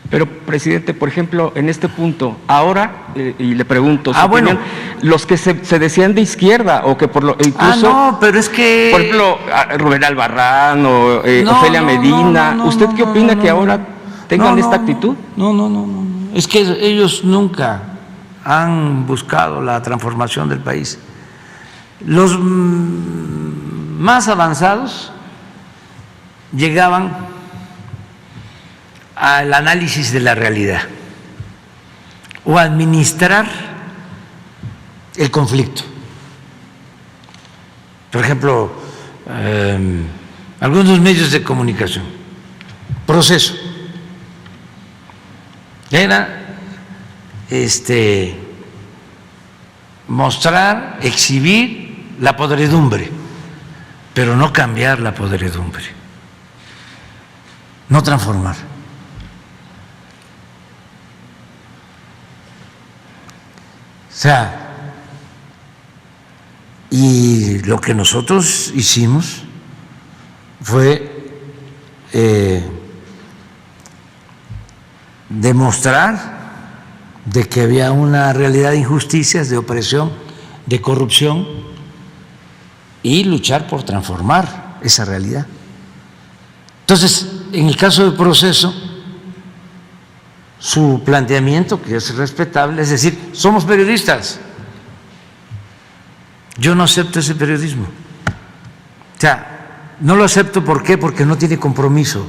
Pero, presidente, por ejemplo, en este punto, ahora, y le pregunto, su opinión, los que se decían de izquierda, o que por lo incluso... no, pero es que... Por ejemplo, Rubén Albarrán o Ofelia Medina, ¿usted qué opina que ahora tengan esta actitud? No. Es que ellos nunca han buscado la transformación del país. Los más avanzados llegaban al análisis de la realidad o administrar el conflicto. Por ejemplo, algunos medios de comunicación, Proceso, era mostrar, exhibir la podredumbre, pero no cambiar la podredumbre, no transformar. O sea, y lo que nosotros hicimos fue demostrar de que había una realidad de injusticias, de opresión, de corrupción, y luchar por transformar esa realidad. Entonces, en el caso del Proceso, su planteamiento, que es respetable, es decir, somos periodistas. Yo no acepto ese periodismo. O sea, no lo acepto, ¿por qué? Porque no tiene compromiso.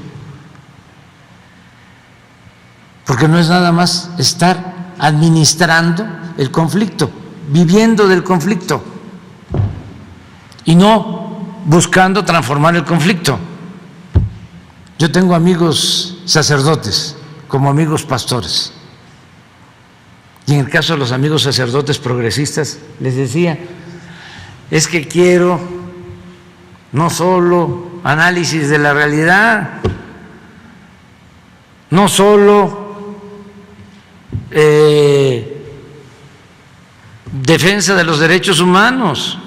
Porque no es nada más estar administrando el conflicto, viviendo del conflicto, y no buscando transformar el conflicto. Yo tengo amigos sacerdotes como amigos pastores, y en el caso de los amigos sacerdotes progresistas les decía, es que quiero no solo análisis de la realidad, no solo defensa de los derechos humanos,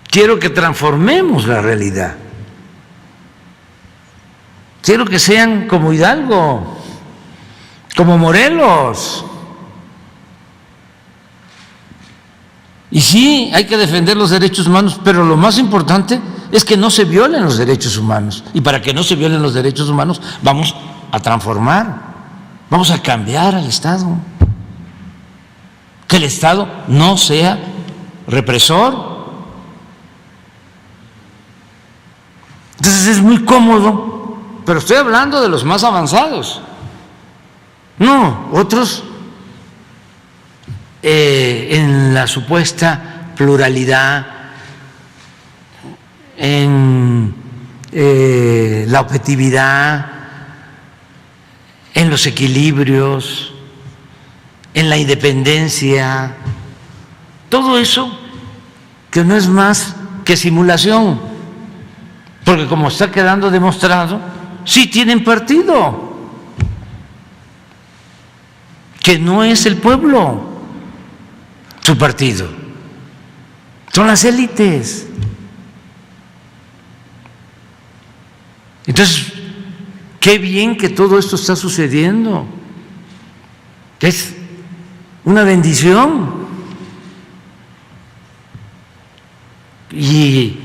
quiero que transformemos la realidad. Quiero que sean como Hidalgo, como Morelos. Y sí, hay que defender los derechos humanos, pero lo más importante es que no se violen los derechos humanos. Y para que no se violen los derechos humanos, vamos a transformar, vamos a cambiar al Estado. Que el Estado no sea represor. Entonces es muy cómodo. Pero estoy hablando de los más avanzados. No, otros en la supuesta pluralidad, en la objetividad, en los equilibrios, en la independencia, todo eso que no es más que simulación, porque como está quedando demostrado, sí tienen partido, que no es el pueblo su partido, son las élites. Entonces, qué bien que todo esto está sucediendo, es una bendición. Y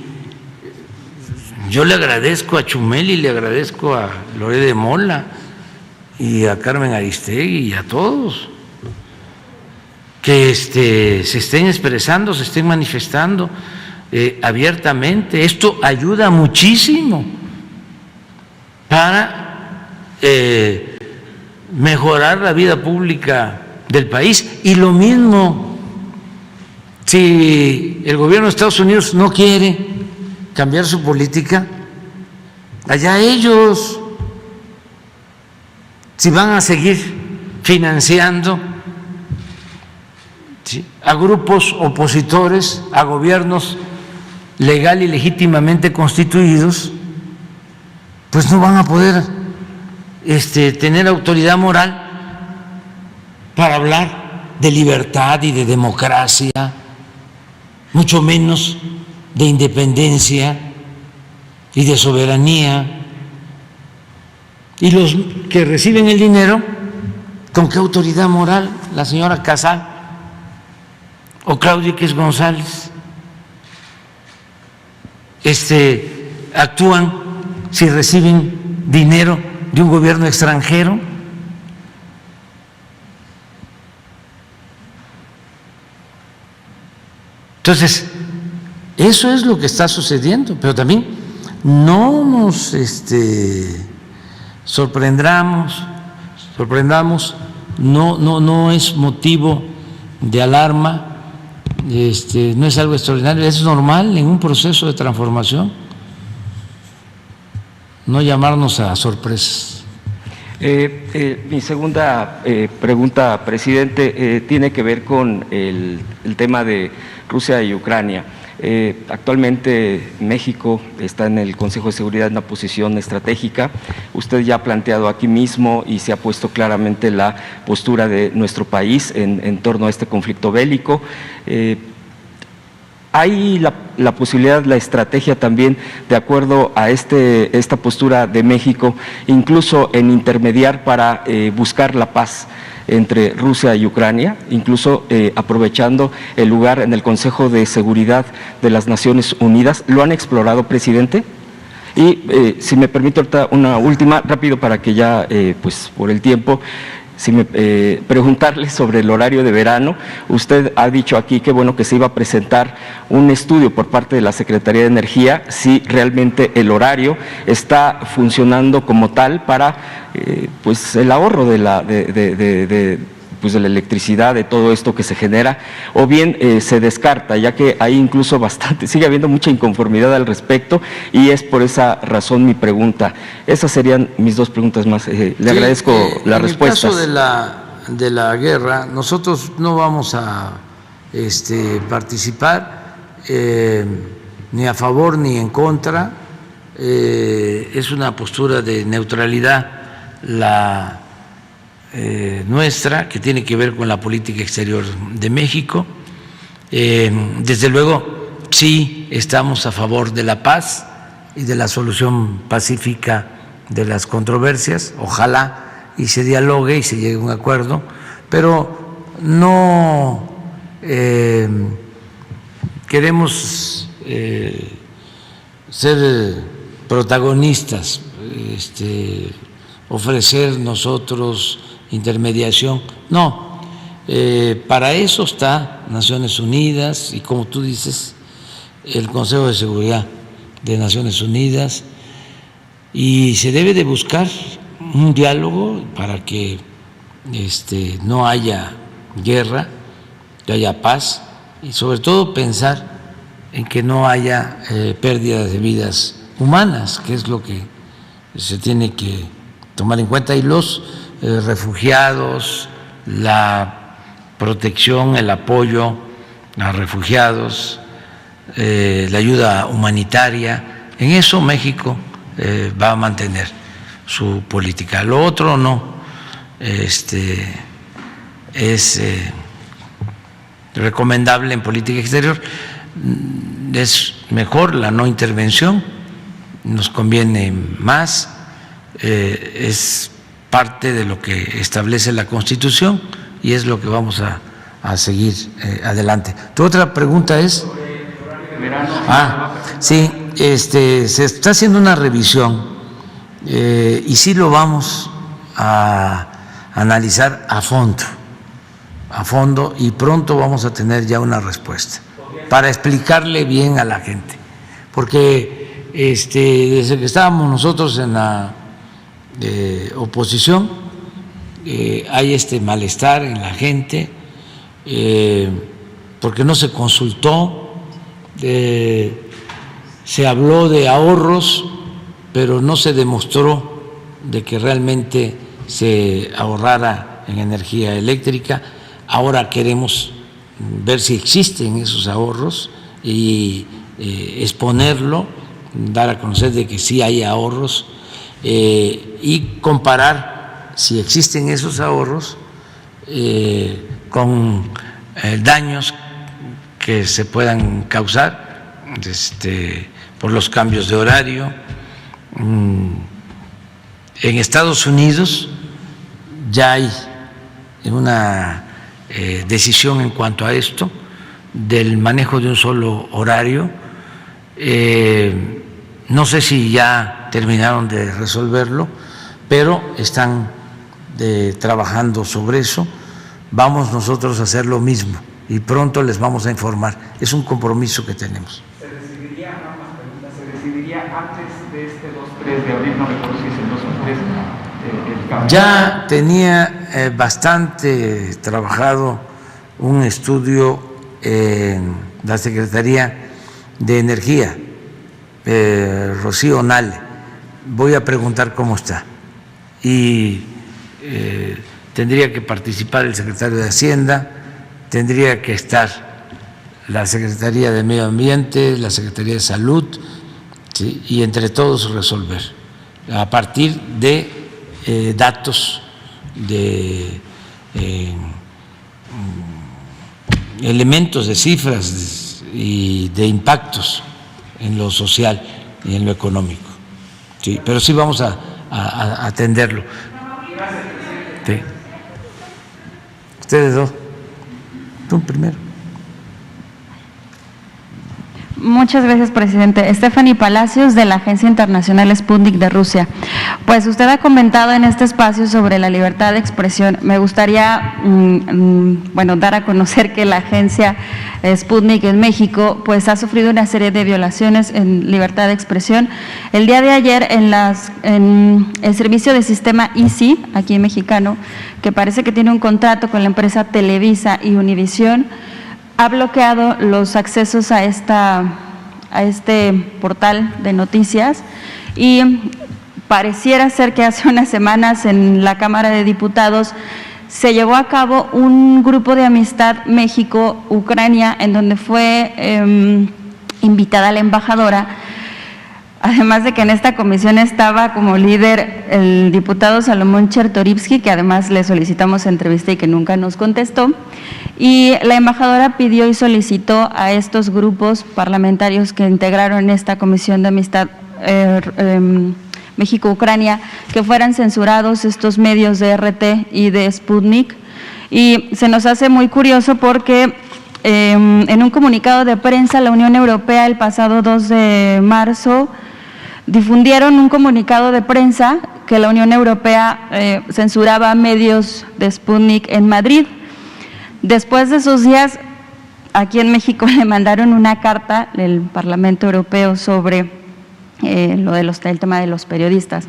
yo le agradezco a Chumel y le agradezco a Loret de Mola y a Carmen Aristegui y a todos que se estén expresando, se estén manifestando abiertamente. Esto ayuda muchísimo para mejorar la vida pública del país. Y lo mismo, si el gobierno de Estados Unidos no quiere cambiar su política, allá ellos, si van a seguir financiando, ¿sí?, a grupos opositores a gobiernos legal y legítimamente constituidos, pues no van a poder tener autoridad moral para hablar de libertad y de democracia, mucho menos de independencia y de soberanía. Y los que reciben el dinero, ¿con qué autoridad moral? La señora Casal o Claudia X González actúan si reciben dinero de un gobierno extranjero. Entonces, eso es lo que está sucediendo, pero también no nos sorprendamos, no es motivo de alarma, no es algo extraordinario, es normal en un proceso de transformación, no llamarnos a sorpresas. Mi segunda pregunta, presidente, tiene que ver con el tema de Rusia y Ucrania. Actualmente México está en el Consejo de Seguridad en una posición estratégica. Usted ya ha planteado aquí mismo y se ha puesto claramente la postura de nuestro país en torno a este conflicto bélico. ¿Hay la posibilidad, la estrategia también, de acuerdo a esta postura de México, incluso en intermediar para buscar la paz entre Rusia y Ucrania, incluso aprovechando el lugar en el Consejo de Seguridad de las Naciones Unidas? ¿Lo han explorado, presidente? Y si me permite ahorita una última, rápido para que ya, pues por el tiempo, preguntarle sobre el horario de verano. Usted ha dicho aquí que bueno que se iba a presentar un estudio por parte de la Secretaría de Energía si realmente el horario está funcionando como tal para pues el ahorro de la electricidad, de todo esto que se genera, o bien se descarta, ya que hay incluso sigue habiendo mucha inconformidad al respecto, y es por esa razón mi pregunta. Esas serían mis dos preguntas más. Le agradezco las respuestas. En el caso de la guerra, nosotros no vamos a participar ni a favor ni en contra. Es una postura de neutralidad la nuestra, que tiene que ver con la política exterior de México. Desde luego, sí estamos a favor de la paz y de la solución pacífica de las controversias. Ojalá y se dialogue y se llegue a un acuerdo, pero no queremos ser protagonistas, ofrecer nosotros intermediación. No, para eso está Naciones Unidas y, como tú dices, el Consejo de Seguridad de Naciones Unidas, y se debe de buscar un diálogo para que no haya guerra, que haya paz, y sobre todo pensar en que no haya pérdidas de vidas humanas, que es lo que se tiene que tomar en cuenta, y los refugiados, la protección, el apoyo a refugiados, la ayuda humanitaria. En eso México va a mantener su política. Lo otro no, es recomendable en política exterior. Es mejor la no intervención, nos conviene más, es parte de lo que establece la Constitución y es lo que vamos a seguir adelante. Tu otra pregunta es… Sí, se está haciendo una revisión y sí lo vamos a analizar a fondo, y pronto vamos a tener ya una respuesta para explicarle bien a la gente, porque desde que estábamos nosotros en la oposición hay malestar en la gente porque no se consultó, se habló de ahorros, pero no se demostró de que realmente se ahorrara en energía eléctrica. Ahora queremos ver si existen esos ahorros y exponerlo, dar a conocer de que sí hay ahorros. y comparar si existen esos ahorros con daños que se puedan causar por los cambios de horario. En Estados Unidos ya hay una decisión en cuanto a esto del manejo de un solo horario. No sé si ya terminaron de resolverlo, pero están trabajando sobre eso. Vamos nosotros a hacer lo mismo y pronto les vamos a informar. Es un compromiso que tenemos. ¿Se decidiría, ambas preguntas, se decidiría antes de este 2-3 de abril? No recuerdo si es el 2 o 3 el cambio. Ya tenía bastante trabajado un estudio en la Secretaría de Energía, Rocío Nale. Voy a preguntar cómo está. Y tendría que participar el secretario de Hacienda, tendría que estar la Secretaría de Medio Ambiente, la Secretaría de Salud, ¿sí? Y entre todos resolver a partir de datos de elementos, de cifras y de impactos en lo social y en lo económico. Sí, pero sí vamos a atenderlo. Sí. Ustedes dos. Tú primero. Muchas gracias, presidente. Stephanie Palacios, de la Agencia Internacional Sputnik de Rusia. Pues usted ha comentado en este espacio sobre la libertad de expresión. Me gustaría, dar a conocer que la agencia Sputnik en México pues ha sufrido una serie de violaciones en libertad de expresión. El día de ayer en el servicio de sistema ICI, aquí mexicano, que parece que tiene un contrato con la empresa Televisa y Univisión, ha bloqueado los accesos a este portal de noticias y pareciera ser que hace unas semanas en la Cámara de Diputados se llevó a cabo un grupo de amistad México-Ucrania en donde fue invitada la embajadora, además de que en esta comisión estaba como líder el diputado Salomón Chertorivsky, que además le solicitamos entrevista y que nunca nos contestó. Y la embajadora pidió y solicitó a estos grupos parlamentarios que integraron esta comisión de amistad México-Ucrania que fueran censurados estos medios de RT y de Sputnik. Y se nos hace muy curioso porque en un comunicado de prensa la Unión Europea el pasado 2 de marzo difundieron un comunicado de prensa que la Unión Europea censuraba medios de Sputnik en Madrid. Después de esos días, aquí en México le mandaron una carta del Parlamento Europeo sobre el tema de los periodistas.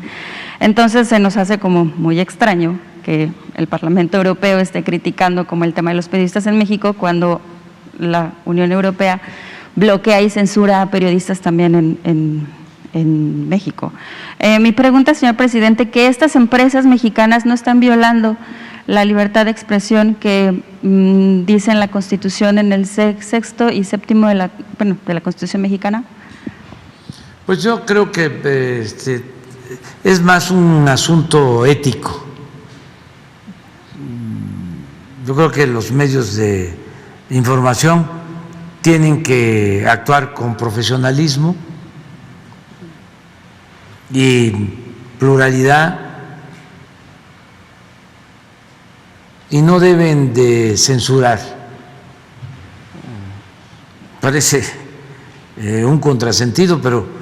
Entonces se nos hace como muy extraño que el Parlamento Europeo esté criticando como el tema de los periodistas en México cuando la Unión Europea bloquea y censura a periodistas también en México. Mi pregunta, señor presidente, que estas empresas mexicanas no están violando la libertad de expresión que dice en la Constitución, en el 6º y 7º de la Constitución mexicana. Pues yo creo que es más un asunto ético. Yo creo que los medios de información tienen que actuar con profesionalismo y pluralidad y no deben de censurar. Parece un contrasentido, pero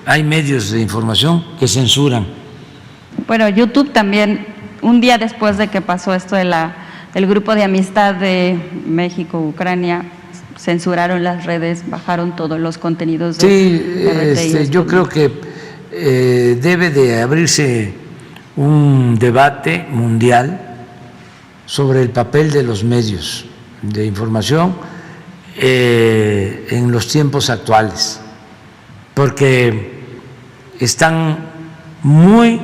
hay medios de información que censuran. Bueno, YouTube también, un día después de que pasó esto del grupo de amistad de México-Ucrania, censuraron las redes, bajaron todos los contenidos de Sí, yo creo que debe de abrirse un debate mundial sobre el papel de los medios de información en los tiempos actuales, porque están muy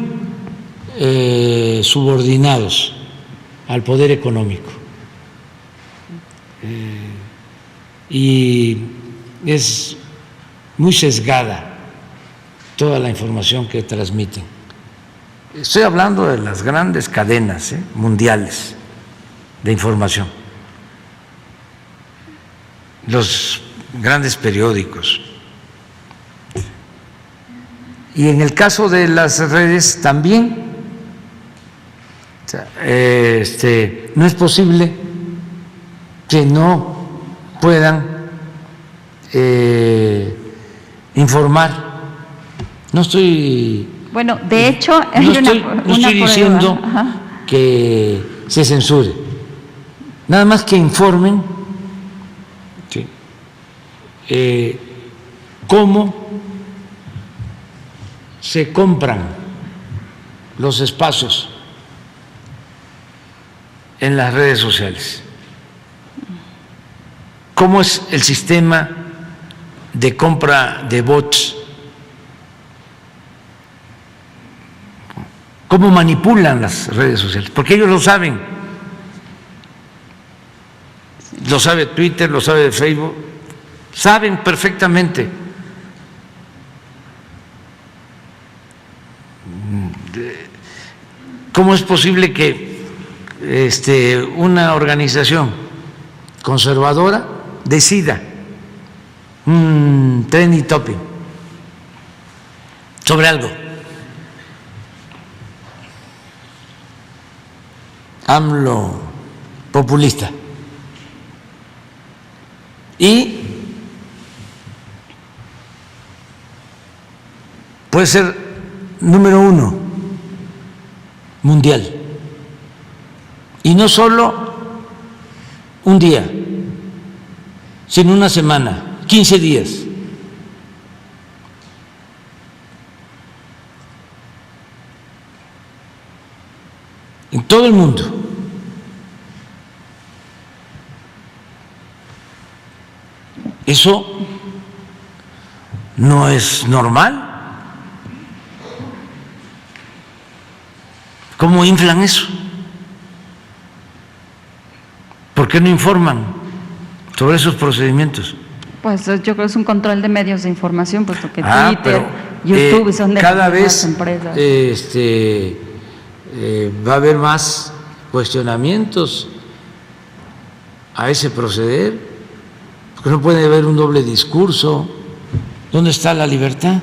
subordinados al poder económico y es muy sesgada toda la información que transmiten. Estoy hablando de las grandes cadenas mundiales de información, los grandes periódicos. Y en el caso de las redes también, o sea, no es posible que no puedan informar. No estoy... Bueno, de hecho, no hay estoy, una no estoy prueba. diciendo Ajá. que se censure, nada más que informen cómo se compran los espacios en las redes sociales, cómo es el sistema de compra de bots, cómo manipulan las redes sociales, porque ellos lo saben, lo sabe Twitter, lo sabe Facebook, saben perfectamente. ¿Cómo es posible que una organización conservadora decida un trending topic sobre algo? AMLO populista. Y puede ser número 1 mundial. Y no solo un día, sino una semana, 15 días. En todo el mundo. Eso no es normal. ¿Cómo inflan eso? ¿Por qué no informan sobre esos procedimientos? Pues yo creo que es un control de medios de información, puesto que Twitter, pero, YouTube son de cada las vez empresas. Va a haber más cuestionamientos a ese proceder, porque no puede haber un doble discurso. ¿Dónde está la libertad?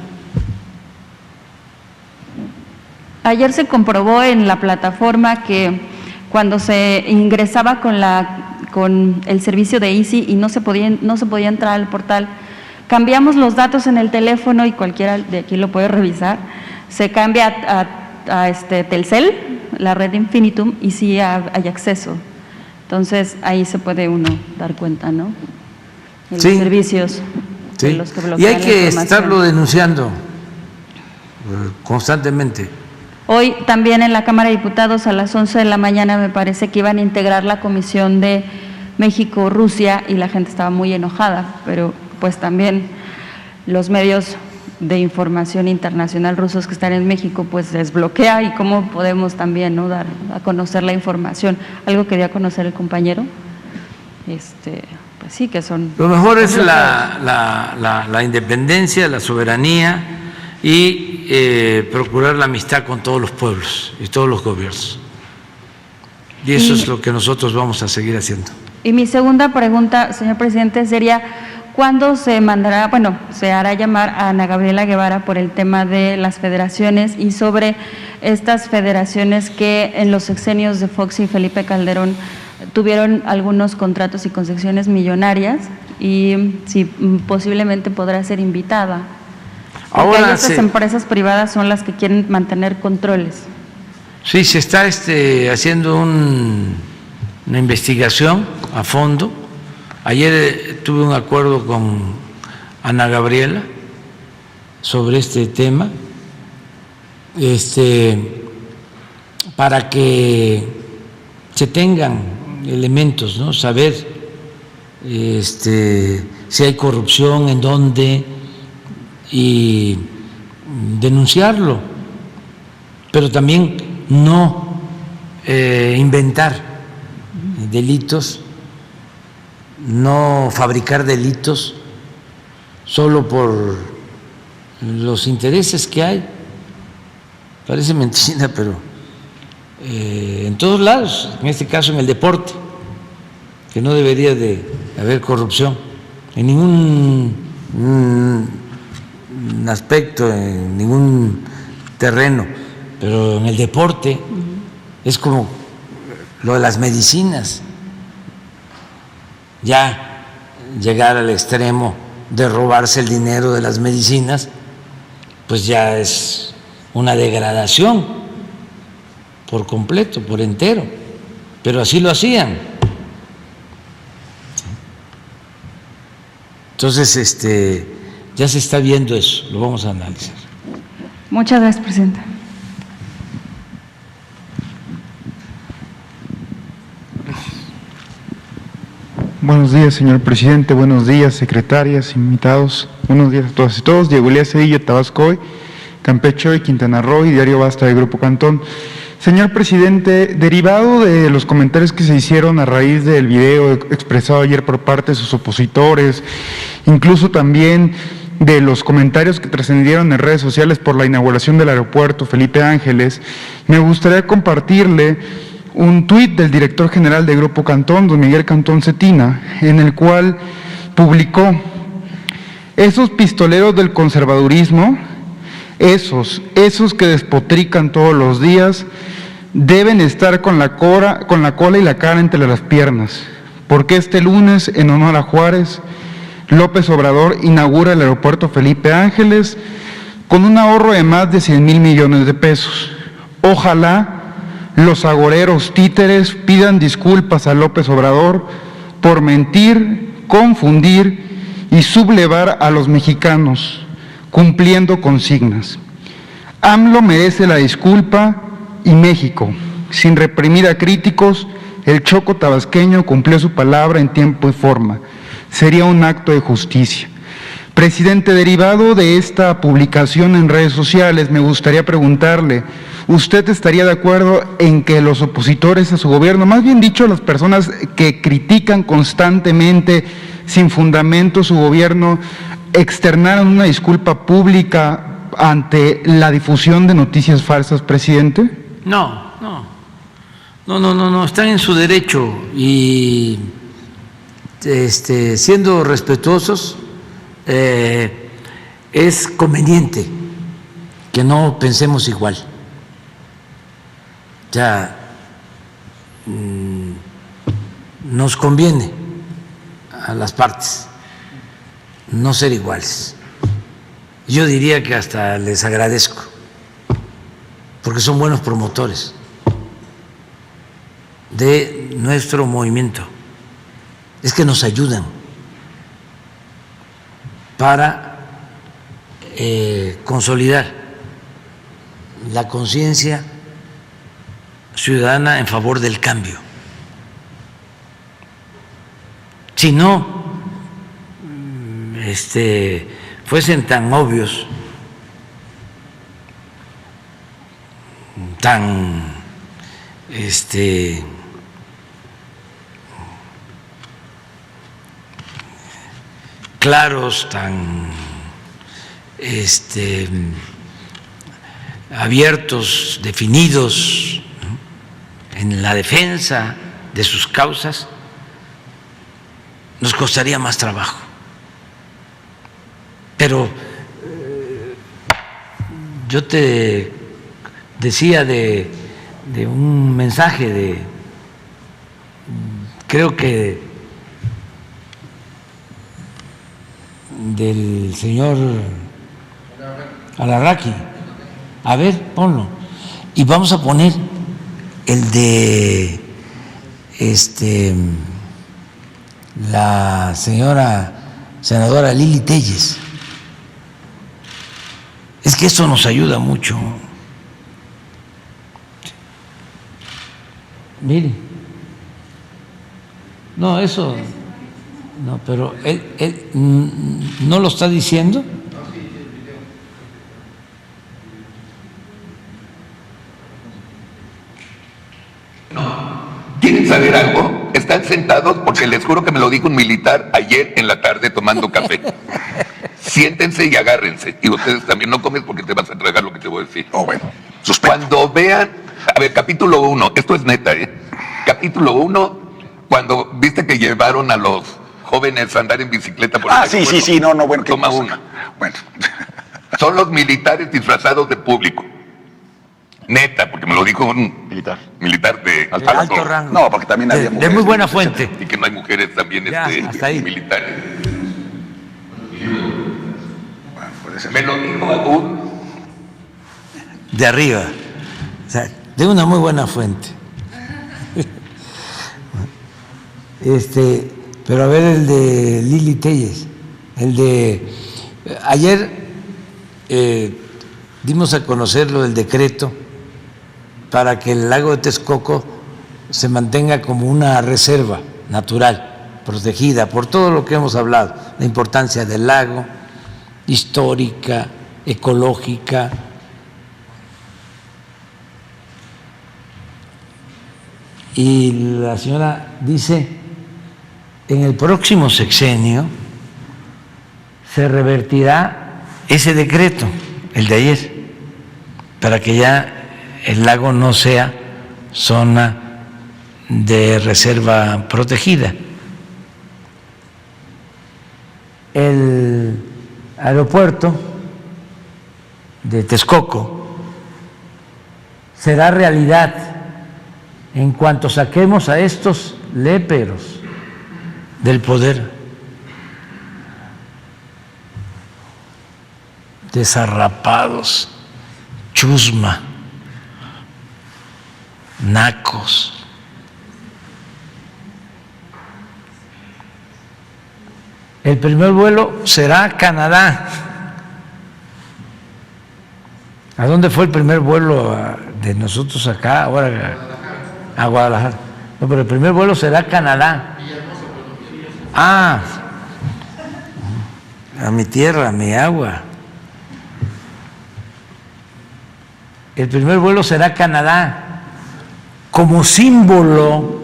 Ayer se comprobó en la plataforma que cuando se ingresaba con el servicio de ICSI y no se podía entrar al portal, cambiamos los datos en el teléfono y cualquiera de aquí lo puede revisar, se cambia a Telcel, la red Infinitum, y sí hay acceso. Entonces ahí se puede uno dar cuenta, ¿no? De los servicios de los que bloquean y hay que la información. estarlo denunciando constantemente. Hoy también en la Cámara de Diputados a las 11 de la mañana me parece que iban a integrar la Comisión de México-Rusia y la gente estaba muy enojada, pero pues también los medios de información internacional rusos que están en México pues les bloquea, y cómo podemos también, ¿no?, dar a conocer la información. Algo que dio a conocer el compañero, pues sí, que son... Lo mejor es la independencia, la soberanía y procurar la amistad con todos los pueblos y todos los gobiernos. Y eso es lo que nosotros vamos a seguir haciendo. Y mi segunda pregunta, señor presidente, sería: ¿cuándo se hará llamar a Ana Gabriela Guevara por el tema de las federaciones y sobre estas federaciones que en los sexenios de Fox y Felipe Calderón tuvieron algunos contratos y concesiones millonarias, y si posiblemente podrá ser invitada? Porque Ahora estas empresas privadas son las que quieren mantener controles. Sí, se está haciendo una investigación a fondo. Ayer tuve un acuerdo con Ana Gabriela sobre este tema, para que se tengan elementos, ¿no? Saber si hay corrupción, en dónde, y denunciarlo, pero también no inventar delitos, no fabricar delitos solo por los intereses que hay. Parece mentira, pero en todos lados, en este caso en el deporte, que no debería de haber corrupción en ningún aspecto, en ningún terreno, pero en el deporte es como lo de las medicinas, ya llegar al extremo de robarse el dinero de las medicinas, pues ya es una degradación por completo, por entero, pero así lo hacían. Entonces, ya se está viendo eso, lo vamos a analizar. Muchas gracias, presidente. Buenos días, señor presidente. Buenos días, secretarias, invitados. Buenos días a todas y todos. Diego Elías Cedillo, Tabasco Hoy, Campeche Hoy, Quintana Roo y Diario Basta de Grupo Cantón. Señor presidente, derivado de los comentarios que se hicieron a raíz del video expresado ayer por parte de sus opositores, incluso también de los comentarios que trascendieron en redes sociales por la inauguración del aeropuerto Felipe Ángeles, me gustaría compartirle un tuit del director general de Grupo Cantón, don Miguel Cantón Cetina, en el cual publicó: esos pistoleros del conservadurismo, esos que despotrican todos los días, deben estar con la cola y la cara entre las piernas, porque este lunes, en honor a Juárez, López Obrador inaugura el aeropuerto Felipe Ángeles con un ahorro de más de 100,000 millones de pesos. Ojalá los agoreros títeres pidan disculpas a López Obrador por mentir, confundir y sublevar a los mexicanos, cumpliendo consignas. AMLO merece la disculpa y México, sin reprimir a críticos, el Choco tabasqueño cumplió su palabra en tiempo y forma. Sería un acto de justicia. Presidente, derivado de esta publicación en redes sociales, me gustaría preguntarle, ¿usted estaría de acuerdo en que los opositores a su gobierno, más bien dicho, las personas que critican constantemente, sin fundamento, su gobierno, externaran una disculpa pública ante la difusión de noticias falsas, presidente? No, están en su derecho y siendo respetuosos, es conveniente que no pensemos igual. Ya nos conviene a las partes no ser iguales. Yo diría que hasta les agradezco, porque son buenos promotores de nuestro movimiento. Es que nos ayudan para consolidar la conciencia ciudadana en favor del cambio. Si no fuesen tan obvios, tan claros, tan abiertos, definidos, ¿no?, en la defensa de sus causas, nos costaría más trabajo. Pero yo te decía de un mensaje creo que del señor Alarraqui. A ver, ponlo. Y vamos a poner el de la señora senadora Lili Telles. Es que eso nos ayuda mucho. Mire. No, eso no, pero él no lo está diciendo. ¿Quieren saber algo? Están sentados porque les juro que me lo dijo un militar ayer en la tarde tomando café. siéntense y agárrense. Y ustedes también no comes porque te vas a tragar lo que te voy a decir. Oh, bueno, suspendo. Cuando vean, a ver, capítulo 1, esto es neta, Capítulo 1, cuando viste que llevaron a los jóvenes a andar en bicicleta por el aeropuerto. Sí, no, bueno. Toma una. Bueno. Son los militares disfrazados de público. Neta, porque me lo dijo un militar de alto rango. No, porque también había De mujeres. muy buena fuente. Y que no hay mujeres también Ya, hasta ahí. militares. Bueno, puede ser. Me lo dijo un... De arriba. O sea, de una muy buena fuente. Pero a ver el de Lili Telles. Ayer dimos a conocer lo del decreto para que el lago de Texcoco se mantenga como una reserva natural, protegida por todo lo que hemos hablado, la importancia del lago, histórica, ecológica. Y la señora dice, en el próximo sexenio se revertirá ese decreto, el de ayer, para que ya el lago no sea zona de reserva protegida. El aeropuerto de Texcoco será realidad en cuanto saquemos a estos léperos del poder, desarrapados, chusma, nacos. El primer vuelo será a Canadá. ¿A dónde fue el primer vuelo de nosotros acá? Ahora a Guadalajara. No, pero el primer vuelo será a Canadá. Ah, a mi tierra, a mi agua. El primer vuelo será a Canadá como símbolo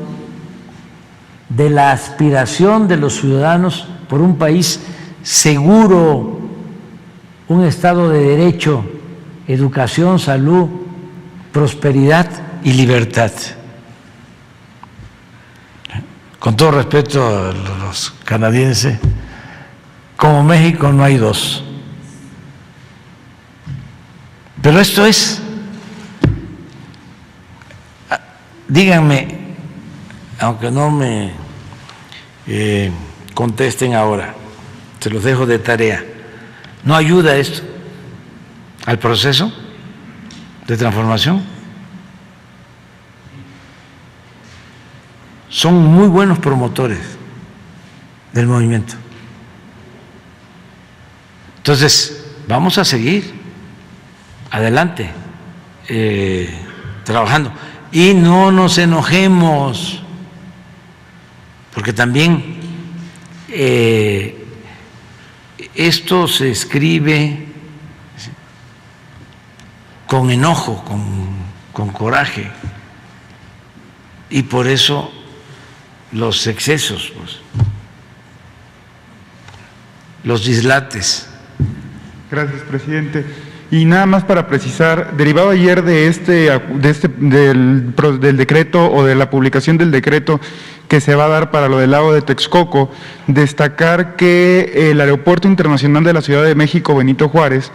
de la aspiración de los ciudadanos por un país seguro, un Estado de derecho, educación, salud, prosperidad y libertad. Con todo respeto a los canadienses, como México no hay dos. Pero esto es, díganme, aunque no me contesten ahora, se los dejo de tarea, ¿no ayuda esto al proceso de transformación? Son muy buenos promotores del movimiento. Entonces, vamos a seguir adelante trabajando y no nos enojemos, porque también esto se escribe con enojo, con coraje, y por eso los excesos, pues, los dislates. Gracias, presidente. Y nada más para precisar, derivado ayer del decreto o de la publicación del decreto que se va a dar para lo del lago de Texcoco, destacar que el Aeropuerto Internacional de la Ciudad de México, Benito Juárez,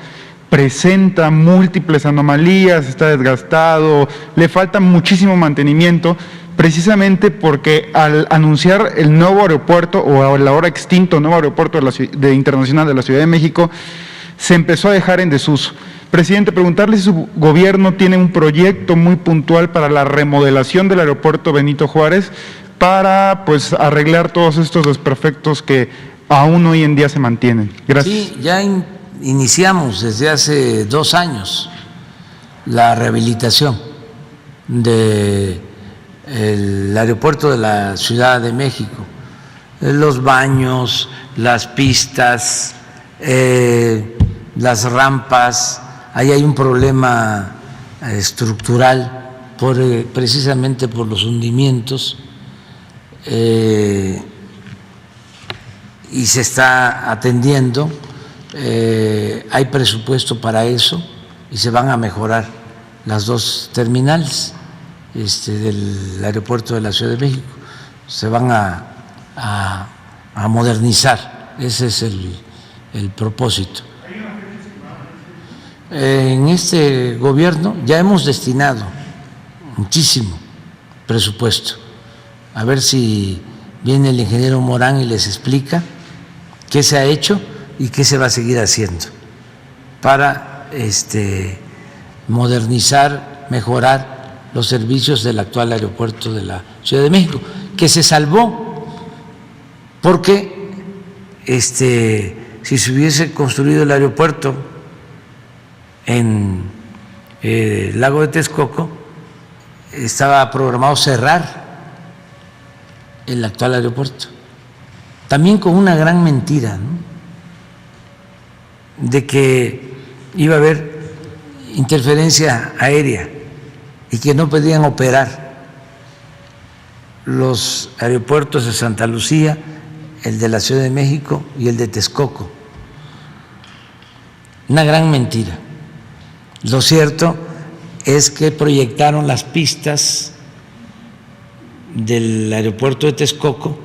presenta múltiples anomalías, está desgastado, le falta muchísimo mantenimiento, precisamente porque al anunciar el nuevo aeropuerto o el ahora extinto nuevo aeropuerto internacional de la Ciudad de México, se empezó a dejar en desuso. Presidente, preguntarle si su gobierno tiene un proyecto muy puntual para la remodelación del aeropuerto Benito Juárez para pues arreglar todos estos desperfectos que aún hoy en día se mantienen. Gracias. Sí, ya iniciamos desde hace 2 años la rehabilitación del aeropuerto de la Ciudad de México, los baños, las pistas, las rampas. Ahí hay un problema estructural precisamente por los hundimientos, y se está atendiendo. hay presupuesto para eso y se van a mejorar las dos terminales del aeropuerto de la Ciudad de México. Se van a modernizar, ese es el propósito. En este gobierno ya hemos destinado muchísimo presupuesto. A ver si viene el ingeniero Morán y les explica qué se ha hecho y qué se va a seguir haciendo para modernizar, mejorar los servicios del actual aeropuerto de la Ciudad de México, que se salvó porque si se hubiese construido el aeropuerto en el lago de Texcoco, estaba programado cerrar el actual aeropuerto, también con una gran mentira, ¿no?, de que iba a haber interferencia aérea y que no podían operar los aeropuertos de Santa Lucía, el de la Ciudad de México y el de Texcoco. Una gran mentira. Lo cierto es que proyectaron las pistas del aeropuerto de Texcoco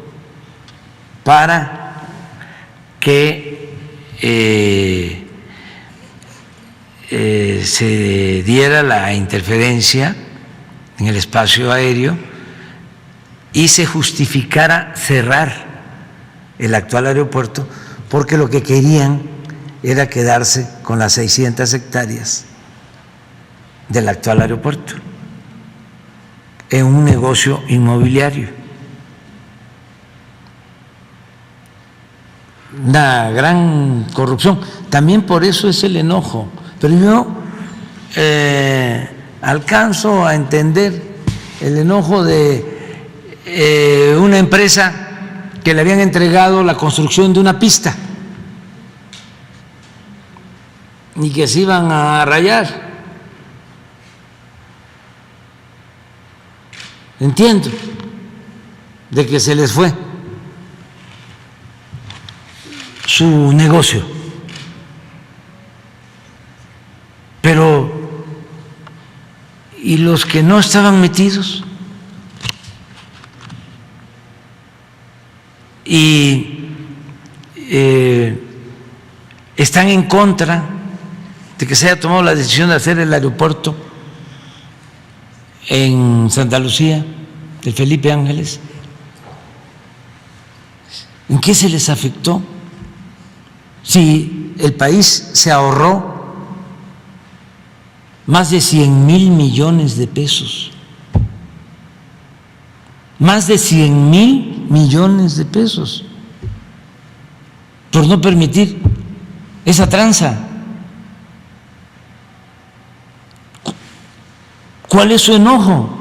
para que se diera la interferencia en el espacio aéreo y se justificara cerrar el actual aeropuerto, porque lo que querían era quedarse con las 600 hectáreas del actual aeropuerto en un negocio inmobiliario. Una gran corrupción. También por eso es el enojo. Pero yo alcanzo a entender el enojo de una empresa que le habían entregado la construcción de una pista y que se iban a rayar. Entiendo de que se les fue su negocio, pero ¿y los que no estaban metidos? Y están en contra de que se haya tomado la decisión de hacer el aeropuerto en Santa Lucía, de Felipe Ángeles. ¿En qué se les afectó? Si el país se ahorró más de 100,000 millones de pesos, más de 100,000 millones de pesos, por no permitir esa tranza. ¿Cuál es su enojo?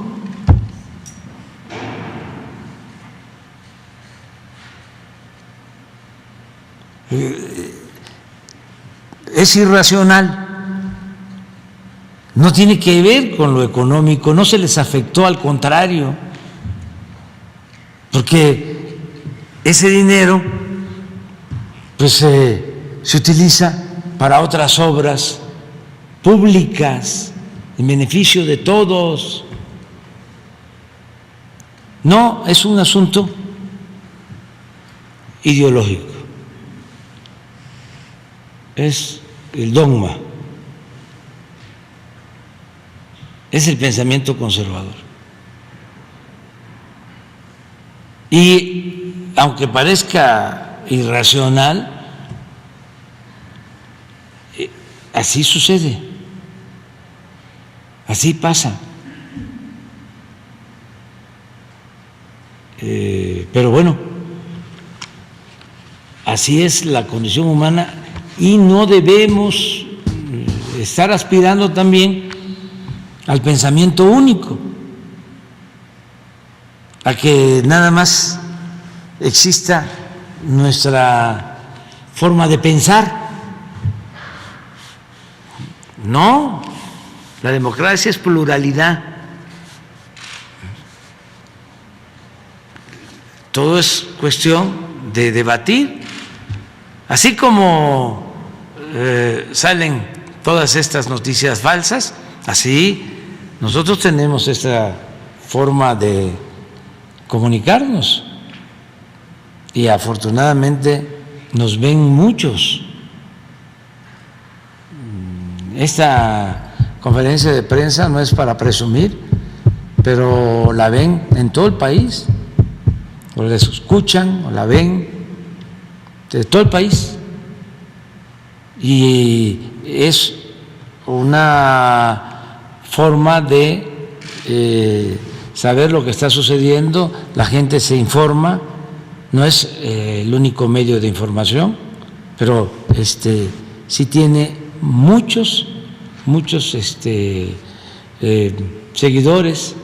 Es irracional, no tiene que ver con lo económico, no se les afectó, al contrario, porque ese dinero pues se utiliza para otras obras públicas en beneficio de todos. No es un asunto ideológico, es el dogma, es el pensamiento conservador. Y aunque parezca irracional, así sucede, así pasa. Pero bueno, así es la condición humana y no debemos estar aspirando también al pensamiento único, a que nada más exista nuestra forma de pensar. No, la democracia es pluralidad. Todo es cuestión de debatir, así como salen todas estas noticias falsas, así nosotros tenemos esta forma de comunicarnos y afortunadamente nos ven muchos. Esta conferencia de prensa no es para presumir, pero la ven en todo el país, o la escuchan o la ven de todo el país, y es una forma de saber lo que está sucediendo. La gente se informa, no es el único medio de información, pero sí tiene muchos seguidores.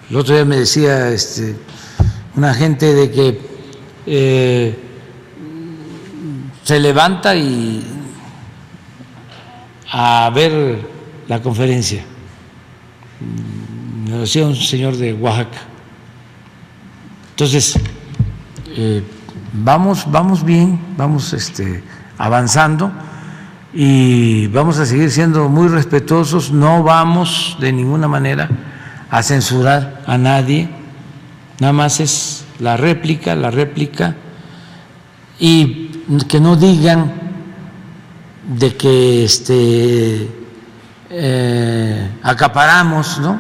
El otro día me decía una gente de que se levanta y a ver la conferencia. Me lo decía un señor de Oaxaca. Entonces, vamos bien, vamos avanzando y vamos a seguir siendo muy respetuosos. No vamos de ninguna manera a censurar a nadie, nada más es la réplica, y que no digan de que acaparamos, ¿no?,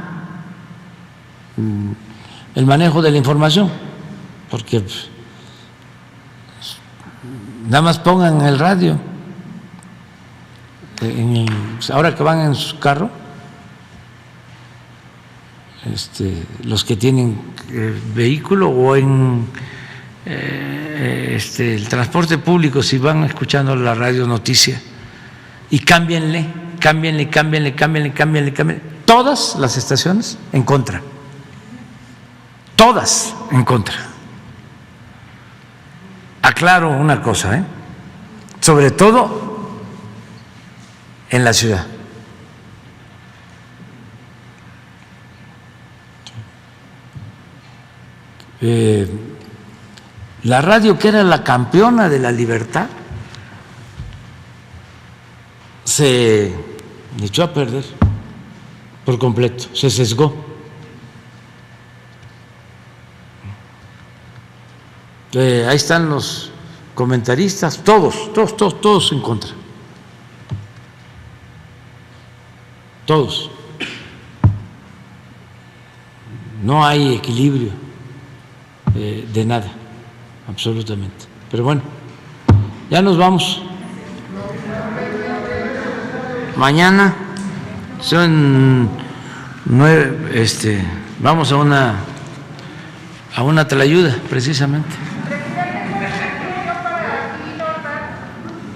el manejo de la información, porque nada más pongan el radio, ahora que van en su carro, los que tienen vehículo o en el transporte público, si van escuchando la radio noticia, y cámbienle todas las estaciones en contra, todas en contra. Aclaro una cosa, sobre todo en la ciudad. La radio, que era la campeona de la libertad, se echó a perder por completo, se sesgó. Ahí están los comentaristas, todos en contra, todos. No hay equilibrio de nada, absolutamente. Pero bueno, ya nos vamos. Mañana son 9, vamos a una tlayuda, precisamente.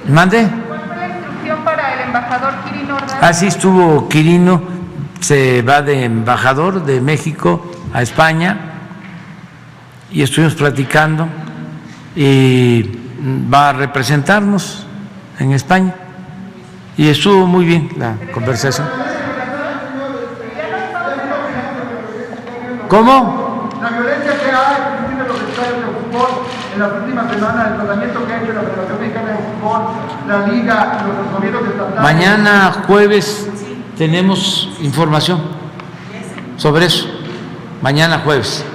¿Mande? ¿Cuál fue la instrucción para el embajador Quirino Ordaz? Sí, estuvo Quirino, se va de embajador de México a España y estuvimos platicando, y va a representarnos en España, y estuvo muy bien la conversación. ¿Cómo? La violencia que hay en los estadios de fútbol en las últimas semanas, el tratamiento que ha hecho la Federación Mexicana de Fútbol, la Liga, los gobiernos estatales. Mañana jueves tenemos información sobre eso. Mañana jueves.